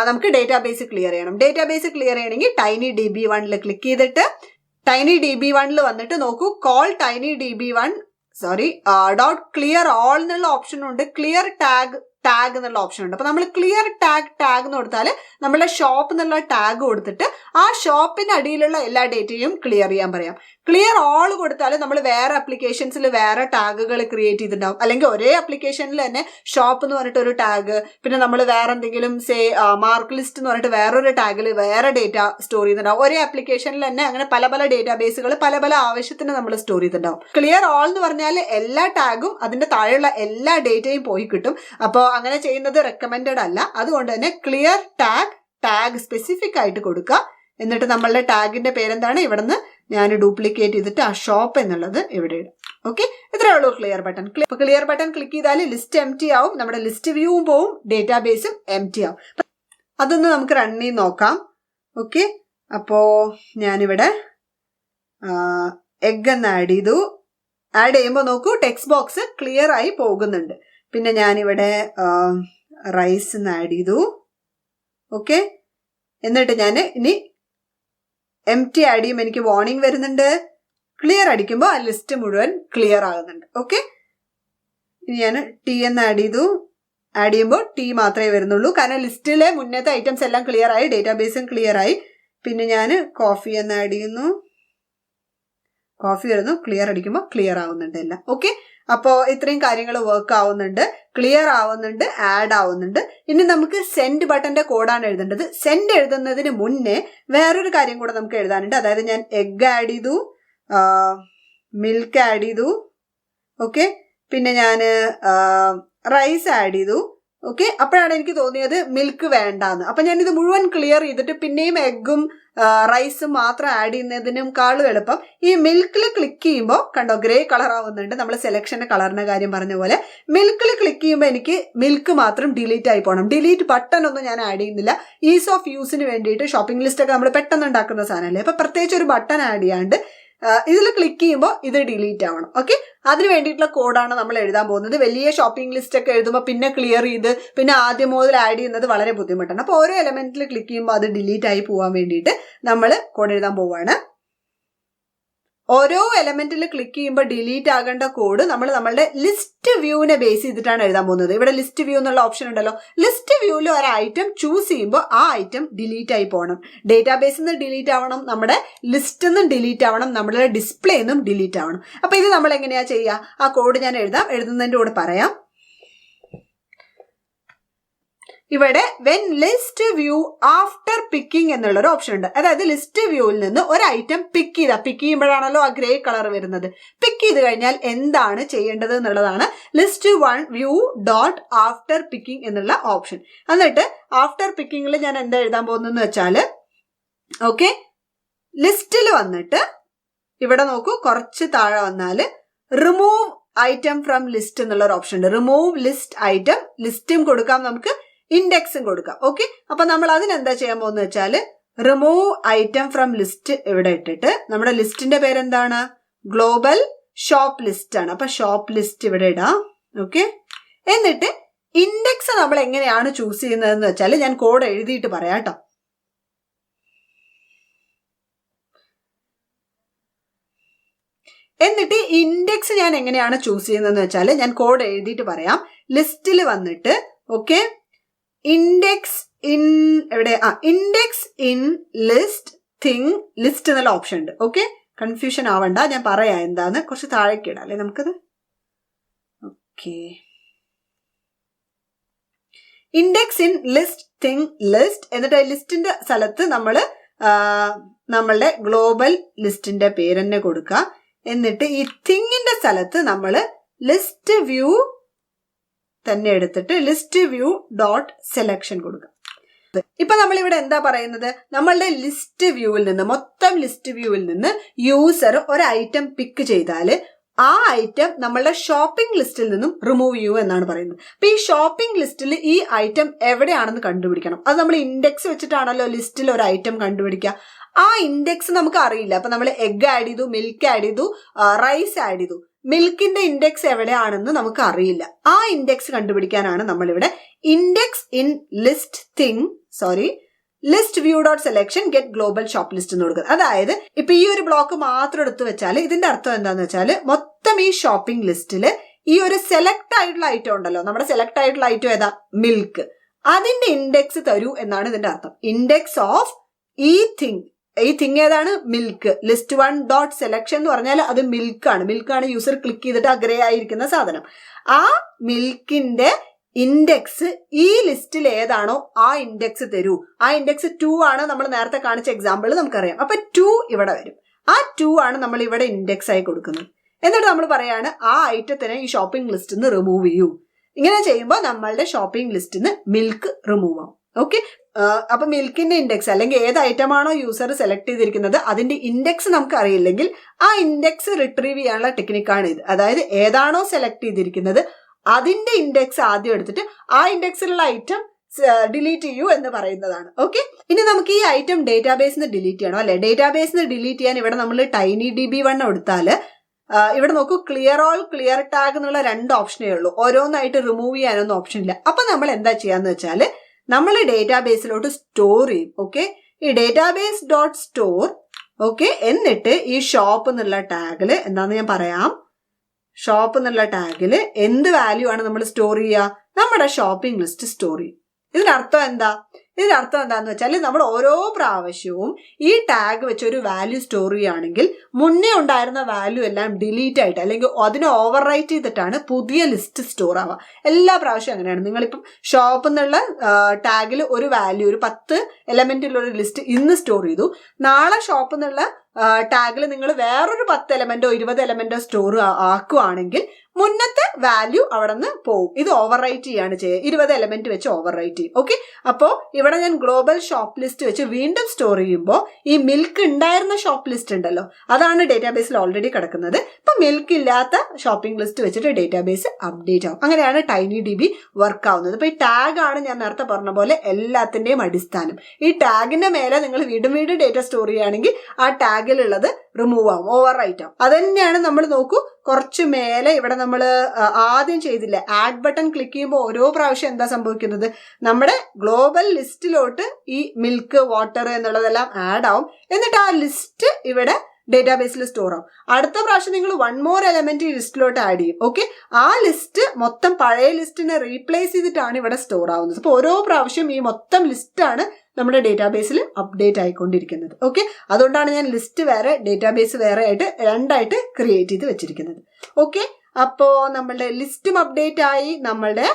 നമുക്ക് ഡേറ്റാബേസ് ക്ലിയർ ചെയ്യണം. ഡേറ്റാബേസ് ക്ലിയർ ചെയ്യണമെങ്കിൽ TinyDB1 ക്ലിക്ക് ചെയ്തിട്ട് TinyDB1 വന്നിട്ട് നോക്കൂ, call TinyDB1 dot clear all എന്നുള്ള ഓപ്ഷൻ ഉണ്ട്, ക്ലിയർ ടാഗ് എന്നുള്ള ഓപ്ഷൻ ഉണ്ട്. അപ്പൊ നമ്മൾ ക്ലിയർ ടാഗ് എന്ന് കൊടുത്താൽ നമ്മളെ ഷോപ്പ് എന്നുള്ള ടാഗ് കൊടുത്തിട്ട് ആ ഷോപ്പിന് അടിയിലുള്ള എല്ലാ ഡേറ്റയും ക്ലിയർ ചെയ്യാൻ പറയാം. ക്ലിയർ ഓൾ കൊടുത്താൽ നമ്മൾ വേറെ ആപ്ലിക്കേഷൻസിൽ വേറെ ടാഗുകൾ ക്രിയേറ്റ് ചെയ്തിട്ടുണ്ടാവും. അല്ലെങ്കിൽ ഒരേ ആപ്ലിക്കേഷനിൽ തന്നെ ഷോപ്പ് എന്ന് പറഞ്ഞിട്ട് ഒരു ടാഗ്, പിന്നെ നമ്മൾ വേറെ എന്തെങ്കിലും മാർക്ക് ലിസ്റ്റ് എന്ന് പറഞ്ഞിട്ട് വേറൊരു ടാഗിൽ വേറെ ഡേറ്റ സ്റ്റോർ ചെയ്തിട്ടുണ്ടാവും. ഒരേ ആപ്ലിക്കേഷനിൽ തന്നെ അങ്ങനെ പല ഡേറ്റാബേസുകൾ പല ആവശ്യത്തിന് നമ്മൾ സ്റ്റോർ ചെയ്തിട്ടുണ്ടാവും. ക്ലിയർ ഓൾ എന്ന് പറഞ്ഞാൽ എല്ലാ ടാഗും അതിന്റെ താഴെയുള്ള എല്ലാ ഡേറ്റയും പോയി കിട്ടും. അപ്പോൾ അങ്ങനെ ചെയ്യുന്നത് റെക്കമെൻഡഡ് അല്ല. അതുകൊണ്ട് തന്നെ ക്ലിയർ ടാഗ് സ്പെസിഫിക് ആയിട്ട് കൊടുക്കുക. എന്നിട്ട് നമ്മളുടെ ടാഗിന്റെ പേരെന്താണ്, ഇവിടെ നിന്ന് ഞാൻ ഡ്യൂപ്ലിക്കേറ്റ് ചെയ്തിട്ട് ആ ഷോപ്പ് എന്നുള്ളത് ഇവിടെ ഇടും. ഓക്കെ, ഇത്രയേ ഉള്ളൂ clear button. Clear button click ചെയ്താൽ ലിസ്റ്റ് എംപ്റ്റി ആവും, നമ്മുടെ ലിസ്റ്റ് വ്യൂവും പോവും, ഡേറ്റാബേസും എംപ്റ്റി ആവും. അതൊന്ന് നമുക്ക് റൺ ചെയ്ത് നോക്കാം. ഓക്കെ, അപ്പോ ഞാനിവിടെ എഗ് എന്ന് ആഡ് ചെയ്തു. ആഡ് ചെയ്യുമ്പോൾ നോക്കൂ ടെക്സ്റ്റ് ബോക്സ് ക്ലിയർ ആയി പോകുന്നുണ്ട്. പിന്നെ ഞാനിവിടെ റൈസ് എന്ന് ആഡ് ചെയ്തു. ഓക്കെ, എന്നിട്ട് ഞാൻ ഇനി എംപ്റ്റി ആഡ് ചെയ്യുമ്പോൾ എനിക്ക് വാർണിംഗ് വരുന്നുണ്ട്. ക്ലിയർ അടിക്കുമ്പോൾ ആ ലിസ്റ്റ് മുഴുവൻ ക്ലിയർ ആകുന്നുണ്ട്. ഓക്കെ, ഇനി ഞാൻ ടീ എന്ന് ആഡ് ചെയ്തു. ആഡ് ചെയ്യുമ്പോൾ ടീ മാത്രമേ വരുന്നുള്ളൂ, കാരണം ലിസ്റ്റിലെ മുന്നത്തെ ഐറ്റംസ് എല്ലാം ക്ലിയർ ആയി, ഡേറ്റാബേസും ക്ലിയർ ആയി. പിന്നെ ഞാൻ കോഫി എന്ന് ആഡ് ചെയ്യുന്നു. കോഫി വരുന്നു, ക്ലിയർ അടിക്കുമ്പോൾ ക്ലിയർ ആവുന്നുണ്ട് എല്ലാം. ഓക്കെ, അപ്പോൾ ഇത്രയും കാര്യങ്ങൾ വർക്ക് ആവുന്നുണ്ട്, ക്ലിയർ ആവുന്നുണ്ട്, ആഡ് ആവുന്നുണ്ട്. ഇനി നമുക്ക് സെൻഡ് ബട്ടന്റെ കോഡാണ് എഴുതേണ്ടത്. സെൻഡ് എഴുതുന്നതിന് മുന്നേ വേറൊരു കാര്യം കൂടെ നമുക്ക് എഴുതാനുണ്ട്. അതായത് ഞാൻ എഗ് ആഡ് ചെയ്തു, മിൽക്ക് ആഡ് ചെയ്തു. ഓക്കെ, പിന്നെ ഞാൻ റൈസ് ആഡ് ചെയ്തു. ഓക്കെ, അപ്പോഴാണ് എനിക്ക് തോന്നിയത് മിൽക്ക് വേണ്ടാന്ന്. അപ്പൊ ഞാൻ ഇത് മുഴുവൻ ക്ലിയർ ചെയ്തിട്ട് പിന്നെയും എഗ്ഗും റൈസും മാത്രം ആഡ് ചെയ്യുന്നതിനേക്കാളും എളുപ്പം ഈ മിൽക്കിൽ ക്ലിക്ക് ചെയ്യുമ്പോൾ കണ്ടോ ഗ്രേ കളർ ആവുന്നുണ്ട്. നമ്മൾ സെലക്ഷന്റെ കളറിന്റെ കാര്യം പറഞ്ഞ പോലെ മിൽക്കിൽ ക്ലിക്ക് ചെയ്യുമ്പോൾ എനിക്ക് മിൽക്ക് മാത്രം ഡിലീറ്റ് ആയി പോകണം. ഡിലീറ്റ് ബട്ടൺ ഒന്നും ഞാൻ ആഡ് ചെയ്യുന്നില്ല. ഈസ് ഓഫ് യൂസിന് വേണ്ടിയിട്ട് ഷോപ്പിംഗ് ലിസ്റ്റ് ഒക്കെ നമ്മൾ പെട്ടെന്ന് ഉണ്ടാക്കുന്ന സാധനമല്ലേ, അപ്പൊ പ്രത്യേകിച്ച് ഒരു ബട്ടൺ ആഡ് ചെയ്യാണ്ട് ഇതിൽ ക്ലിക്ക് ചെയ്യുമ്പോൾ ഇത് ഡിലീറ്റ് ആവണം. ഓക്കെ, അതിന് വേണ്ടിയിട്ടുള്ള കോഡാണ് നമ്മൾ എഴുതാൻ പോകുന്നത്. വലിയ ഷോപ്പിംഗ് ലിസ്റ്റ് ഒക്കെ എഴുതുമ്പോൾ പിന്നെ ക്ലിയർ ചെയ്ത് പിന്നെ ആദ്യം മുതൽ ആഡ് ചെയ്യുന്നത് വളരെ ബുദ്ധിമുട്ടാണ്. അപ്പോൾ ഓരോ എലമെന്റിൽ ക്ലിക്ക് ചെയ്യുമ്പോൾ അത് ഡിലീറ്റ് ആയി പോകാൻ വേണ്ടിയിട്ട് നമ്മൾ കോഡ് എഴുതാൻ പോവുകയാണ്. ഓരോ എലമെന്റിൽ ക്ലിക്ക് ചെയ്യുമ്പോൾ ഡിലീറ്റ് ആകേണ്ട കോഡ് നമ്മൾ നമ്മളുടെ ലിസ്റ്റ് വ്യൂവിനെ ബേസ് ചെയ്തിട്ടാണ് എഴുതാൻ പോകുന്നത്. ഇവിടെ ലിസ്റ്റ് വ്യൂ എന്നുള്ള ഓപ്ഷൻ ഉണ്ടല്ലോ. ലിസ്റ്റ് വ്യൂവിൽ ഒരു ഐറ്റം ചൂസ് ചെയ്യുമ്പോൾ ആ ഐറ്റം ഡിലീറ്റ് ആയി പോകണം. ഡേറ്റാബേസിൽ നിന്ന് ഡിലീറ്റ് ആവണം, നമ്മുടെ ലിസ്റ്റിൽ നിന്നും ഡിലീറ്റ് ആവണം, നമ്മുടെ ഡിസ്പ്ലേ നിന്നും ഡിലീറ്റ് ആവണം. അപ്പൊ ഇത് നമ്മൾ എങ്ങനെയാ ചെയ്യുക? ആ കോഡ് ഞാൻ എഴുതുന്നതിന്റെ കൂടെ പറയാം. ഇവിടെ when list view after picking എന്നുള്ളൊരു ഓപ്ഷൻ ഉണ്ട്. അതായത് ലിസ്റ്റ് വ്യൂവിൽ നിന്ന് ഒരു ഐറ്റം പിക്ക് ചെയ്യുമ്പോഴാണല്ലോ ആ ഗ്രേ കളർ വരുന്നത്. പിക്ക് ചെയ്ത് കഴിഞ്ഞാൽ എന്താണ് ചെയ്യേണ്ടത് എന്നുള്ളതാണ് list view dot after picking എന്നുള്ള ഓപ്ഷൻ. എന്നിട്ട് ആഫ്റ്റർ പിക്കിങ്ങിൽ ഞാൻ എന്താ എഴുതാൻ പോകുന്നതെന്ന് വെച്ചാല്, ഓക്കെ, ലിസ്റ്റിൽ വന്നിട്ട് ഇവിടെ നോക്കൂ, കുറച്ച് താഴെ വന്നാല് റിമൂവ് ഐറ്റം ഫ്രം ലിസ്റ്റ് എന്നുള്ള ഒരു ഓപ്ഷൻ ഉണ്ട്. റിമൂവ് ലിസ്റ്റ് ഐറ്റം, ലിസ്റ്റും കൊടുക്കാം നമുക്ക്, ഇൻഡെക്സും കൊടുക്കാം. ഓക്കെ, അപ്പൊ നമ്മൾ അതിനെന്താ ചെയ്യാൻ പോകുന്നത് വെച്ചാൽ റിമൂവ് ഐറ്റം ഫ്രം ലിസ്റ്റ് ഇവിടെ ഇട്ടിട്ട് നമ്മുടെ ലിസ്റ്റിന്റെ പേരെന്താണ്, ഗ്ലോബൽ ഷോപ്പ് ലിസ്റ്റ് ആണ്. അപ്പൊ ഷോപ്പ് ലിസ്റ്റ് ഇവിടെ ഇടാം. ഓക്കെ, എന്നിട്ട് ഇൻഡെക്സ് നമ്മൾ എങ്ങനെയാണ് ചൂസ് ചെയ്യുന്നതെന്ന് വെച്ചാൽ ഞാൻ കോഡ് എഴുതിയിട്ട് പറയാം കേട്ടോ. എന്നിട്ട് ഇൻഡെക്സ് ഞാൻ എങ്ങനെയാണ് ചൂസ് ചെയ്യുന്നതെന്ന് വെച്ചാൽ ഞാൻ കോഡ് എഴുതിയിട്ട് പറയാം. ലിസ്റ്റിൽ വന്നിട്ട് ഓക്കെ, ഇൻഡെക്സ് ഇൻ എവിടെ, index in list thing list എന്നുള്ള ഓപ്ഷൻ ഉണ്ട്. ഓക്കെ, കൺഫ്യൂഷൻ ആവണ്ട, ഞാൻ പറയാം എന്താന്ന്. കുറച്ച് താഴേക്ക് ഇടാം അല്ലേ നമുക്കത്. Okay, index in list thing list, എന്നിട്ട് ലിസ്റ്റിന്റെ സ്ഥലത്ത് നമ്മളുടെ ഗ്ലോബൽ ലിസ്റ്റിന്റെ പേര് തന്നെ കൊടുക്കുക. എന്നിട്ട് ഈ തിങ്ങിന്റെ സ്ഥലത്ത് നമ്മൾ ലിസ്റ്റ് വ്യൂ തന്നെ എടുത്തിട്ട് ലിസ്റ്റ് വ്യൂ ഡോട്ട് സെലക്ഷൻ കൊടുക്കുക. ഇപ്പൊ നമ്മൾ ഇവിടെ എന്താ പറയുന്നത്, നമ്മളുടെ ലിസ്റ്റ് വ്യൂവിൽ നിന്ന്, മൊത്തം ലിസ്റ്റ് വ്യൂവിൽ നിന്ന് യൂസർ ഒരു ഐറ്റം പിക്ക് ചെയ്താല് ആ ഐറ്റം നമ്മളുടെ ഷോപ്പിംഗ് ലിസ്റ്റിൽ നിന്നും റിമൂവ് ചെയ്യൂ എന്നാണ് പറയുന്നത്. അപ്പൊ ഈ ഷോപ്പിംഗ് ലിസ്റ്റിൽ ഈ ഐറ്റം എവിടെയാണെന്ന് കണ്ടുപിടിക്കണം. അത് നമ്മൾ ഇൻഡെക്സ് വെച്ചിട്ടാണല്ലോ ലിസ്റ്റിൽ ഒരു ഐറ്റം കണ്ടുപിടിക്കുക. ആ ഇൻഡെക്സ് നമുക്ക് അറിയില്ല. അപ്പൊ നമ്മൾ എഗ് ആഡ് ചെയ്തു, മിൽക്ക് ആഡ് ചെയ്തു, റൈസ് ആഡ് ചെയ്തു. മിൽക്കിന്റെ ഇൻഡെക്സ് എവിടെയാണെന്ന് നമുക്ക് അറിയില്ല. ആ ഇൻഡെക്സ് കണ്ടുപിടിക്കാനാണ് നമ്മളിവിടെ index in list view dot selection get global shop list എന്ന് കൊടുക്കുന്നത്. അതായത് ഇപ്പൊ ഈ ഒരു ബ്ലോക്ക് മാത്രം എടുത്തു വെച്ചാൽ ഇതിന്റെ അർത്ഥം എന്താന്ന് വെച്ചാൽ മൊത്തം ഈ ഷോപ്പിംഗ് ലിസ്റ്റില് ഈ ഒരു സെലക്ട് ആയിട്ടുള്ള ഐറ്റം ഉണ്ടല്ലോ, നമ്മുടെ സെലക്ട് ആയിട്ടുള്ള ഐറ്റം ഏതാ, മിൽക്ക്, അതിന്റെ ഇൻഡെക്സ് തരൂ എന്നാണ് ഇതിന്റെ അർത്ഥം. ഇൻഡെക്സ് ഓഫ് ഈ തിങ് ഏതാണ്, മിൽക്ക്. ലിസ്റ്റ് 1 ഡോട്ട് സെലക്ഷൻ എന്ന് പറഞ്ഞാൽ അത് മിൽക്കാണ് യൂസർ ക്ലിക്ക് ചെയ്തിട്ട് ഗ്രേ ആയിരിക്കുന്ന സാധനം. ആ മിൽക്കിന്റെ ഇൻഡെക്സ് ഈ ലിസ്റ്റിൽ ഏതാണോ ആ ഇൻഡെക്സ് തരൂ. ആ ഇൻഡെക്സ് 2 ആണ്, നമ്മൾ നേരത്തെ കാണിച്ച എക്സാമ്പിൾ നമുക്കറിയാം. അപ്പൊ 2 ഇവിടെ വരും. ആ 2 ആണ് നമ്മൾ ഇവിടെ ഇൻഡെക്സ് ആയി കൊടുക്കുന്നത്. എന്നിട്ട് നമ്മൾ പറയാണ് ആ ഐറ്റത്തിനെ ഈ ഷോപ്പിംഗ് ലിസ്റ്റിൽ നിന്ന് റിമൂവ് ചെയ്യൂ. ഇങ്ങനെ ചെയ്യുമ്പോൾ നമ്മളുടെ ഷോപ്പിംഗ് ലിസ്റ്റിൽ നിന്ന് മിൽക്ക് റിമൂവ് ആവും. ഓക്കെ, അപ്പൊ മിൽക്കിന്റെ ഇൻഡെക്സ് അല്ലെങ്കിൽ ഏത് ഐറ്റം ആണോ യൂസർ സെലക്ട് ചെയ്തിരിക്കുന്നത് അതിന്റെ ഇൻഡെക്സ് നമുക്ക് അറിയില്ലെങ്കിൽ ആ ഇൻഡെക്സ് റിട്രീവ് ചെയ്യാനുള്ള ടെക്നിക്കാണ് ഇത്. അതായത് ഏതാണോ സെലക്ട് ചെയ്തിരിക്കുന്നത് അതിന്റെ ഇൻഡെക്സ് ആദ്യം എടുത്തിട്ട് ആ ഇൻഡെക്സിലുള്ള ഐറ്റം ഡിലീറ്റ് ചെയ്യൂ എന്ന് പറയുന്നതാണ്. ഓക്കെ, ഇനി നമുക്ക് ഈ ഐറ്റം ഡേറ്റാബേസിൽ നിന്ന് ഡിലീറ്റ് ചെയ്യണം അല്ലെ. ഡേറ്റാബേസിൽ നിന്ന് ഡിലീറ്റ് ചെയ്യാൻ ഇവിടെ നമ്മൾ TinyDB1 എടുത്താല് ഇവിടെ നോക്കൂ, ക്ലിയർ ഓൾ, ക്ലിയർ ടാഗ് എന്നുള്ള 2 ഓപ്ഷനേ ഉള്ളൂ. ഓരോന്നായിട്ട് റിമൂവ് ചെയ്യാനൊന്നും ഓപ്ഷൻ ഇല്ല. അപ്പൊ നമ്മൾ എന്താ ചെയ്യാന്ന് വെച്ചാല് നമ്മൾ ഡേറ്റാബേസിലോട്ട് സ്റ്റോർ ചെയ്യും. ഓക്കെ, ഈ ഡേറ്റാബേസ് ഡോട്ട് സ്റ്റോർ. ഓക്കെ, എന്നിട്ട് ഈ ഷോപ്പ് എന്നുള്ള ടാഗില് എന്താന്ന് ഞാൻ പറയാം. ഷോപ്പ് എന്നുള്ള ടാഗില് എന്ത് വാല്യൂ ആണ് നമ്മൾ സ്റ്റോർ ചെയ്യുക, നമ്മുടെ ഷോപ്പിംഗ് ലിസ്റ്റ് സ്റ്റോർ ചെയ്യും. ഇതിനർത്ഥം എന്താന്ന് വെച്ചാൽ നമ്മൾ ഓരോ പ്രാവശ്യവും ഈ ടാഗ് വെച്ച് ഒരു വാല്യൂ സ്റ്റോർ ചെയ്യുകയാണെങ്കിൽ മുന്നേ ഉണ്ടായിരുന്ന വാല്യൂ എല്ലാം ഡിലീറ്റ് ആയിട്ട് അല്ലെങ്കിൽ അതിനെ ഓവർ റൈറ്റ് ചെയ്തിട്ടാണ് പുതിയ ലിസ്റ്റ് സ്റ്റോർ ആവുക. എല്ലാ പ്രാവശ്യവും അങ്ങനെയാണ്. നിങ്ങളിപ്പം ഷോപ്പ് എന്നുള്ള ടാഗിൽ ഒരു വാല്യൂ, ഒരു 10 എലമെന്റിലുള്ള ഒരു ലിസ്റ്റ് ഇന്ന് സ്റ്റോർ ചെയ്തു. നാളെ ഷോപ്പ് എന്നുള്ള ടാഗിൽ നിങ്ങൾ വേറൊരു 10 എലമെന്റോ 20 എലമെന്റോ സ്റ്റോർ ആക്കുവാണെങ്കിൽ മുന്നത്തെ വാല്യൂ അവിടെ നിന്ന് പോകും. ഇത് ഓവർ റൈറ്റ് ചെയ്യാണ് ചെയ്യുക. 20 എലമെന്റ് വെച്ച് ഓവർ റൈറ്റ് ചെയ്യും. ഓക്കെ, അപ്പോ ഇവിടെ ഞാൻ ഗ്ലോബൽ ഷോപ്പ് ലിസ്റ്റ് വെച്ച് വീണ്ടും സ്റ്റോർ ചെയ്യുമ്പോൾ ഈ മിൽക്ക് ഉണ്ടായിരുന്ന ഷോപ്പ് ലിസ്റ്റ് ഉണ്ടല്ലോ, അതാണ് ഡേറ്റാബേസിൽ ഓൾറെഡി കിടക്കുന്നത്. ഇപ്പൊ മിൽക്ക് ഇല്ലാത്ത ഷോപ്പിംഗ് ലിസ്റ്റ് വെച്ചിട്ട് ഡേറ്റാബേസ് അപ്ഡേറ്റ് ആവും. അങ്ങനെയാണ് TinyDB വർക്ക് ആവുന്നത്. ഇപ്പൊ ഈ ടാഗ് ആണ് ഞാൻ നേരത്തെ പറഞ്ഞ പോലെ എല്ലാത്തിന്റെയും അടിസ്ഥാനം. ഈ ടാഗിന്റെ മേലെ നിങ്ങൾ വീണ്ടും ഡേറ്റ സ്റ്റോർ ചെയ്യുകയാണെങ്കിൽ ആ ടാഗിലുള്ളത് റിമൂവ് ആവും, ഓവർ റൈറ്റ് ആവും. അത് തന്നെയാണ് നമ്മൾ നോക്കൂ, കുറച്ച് മേലെ ഇവിടെ നമ്മൾ ആദ്യം ചെയ്തില്ല, ആഡ് ബട്ടൺ ക്ലിക്ക് ചെയ്യുമ്പോൾ ഓരോ പ്രാവശ്യം എന്താ സംഭവിക്കുന്നത്, നമ്മുടെ ഗ്ലോബൽ ലിസ്റ്റിലോട്ട് ഈ മിൽക്ക്, വാട്ടർ എന്നുള്ളതെല്ലാം ആഡ് ആവും. എന്നിട്ട് ആ ലിസ്റ്റ് ഇവിടെ ഡേറ്റാബേസിൽ സ്റ്റോർ ആവും. അടുത്ത പ്രാവശ്യം നിങ്ങൾ 1 more എലമെന്റ് ഈ ലിസ്റ്റിലോട്ട് ആഡ് ചെയ്യും. ഓക്കെ, ആ ലിസ്റ്റ് മൊത്തം പഴയ ലിസ്റ്റിനെ റീപ്ലേസ് ചെയ്തിട്ടാണ് ഇവിടെ സ്റ്റോർ ആവുന്നത്. അപ്പൊ ഓരോ പ്രാവശ്യം ഈ മൊത്തം ലിസ്റ്റാണ് നമ്മുടെ ഡേറ്റാബേസിൽ അപ്ഡേറ്റ് ആയിക്കൊണ്ടിരിക്കുന്നത്. ഓക്കെ, അതുകൊണ്ടാണ് ഞാൻ ലിസ്റ്റ് വേറെ ഡേറ്റാബേസ് വേറെ ആയിട്ട് 2 ആയിട്ട് ക്രിയേറ്റ് ചെയ്ത് വെച്ചിരിക്കുന്നത്. ഓക്കെ, അപ്പോ നമ്മളുടെ ലിസ്റ്റും അപ്ഡേറ്റ് ആയി, നമ്മളുടെ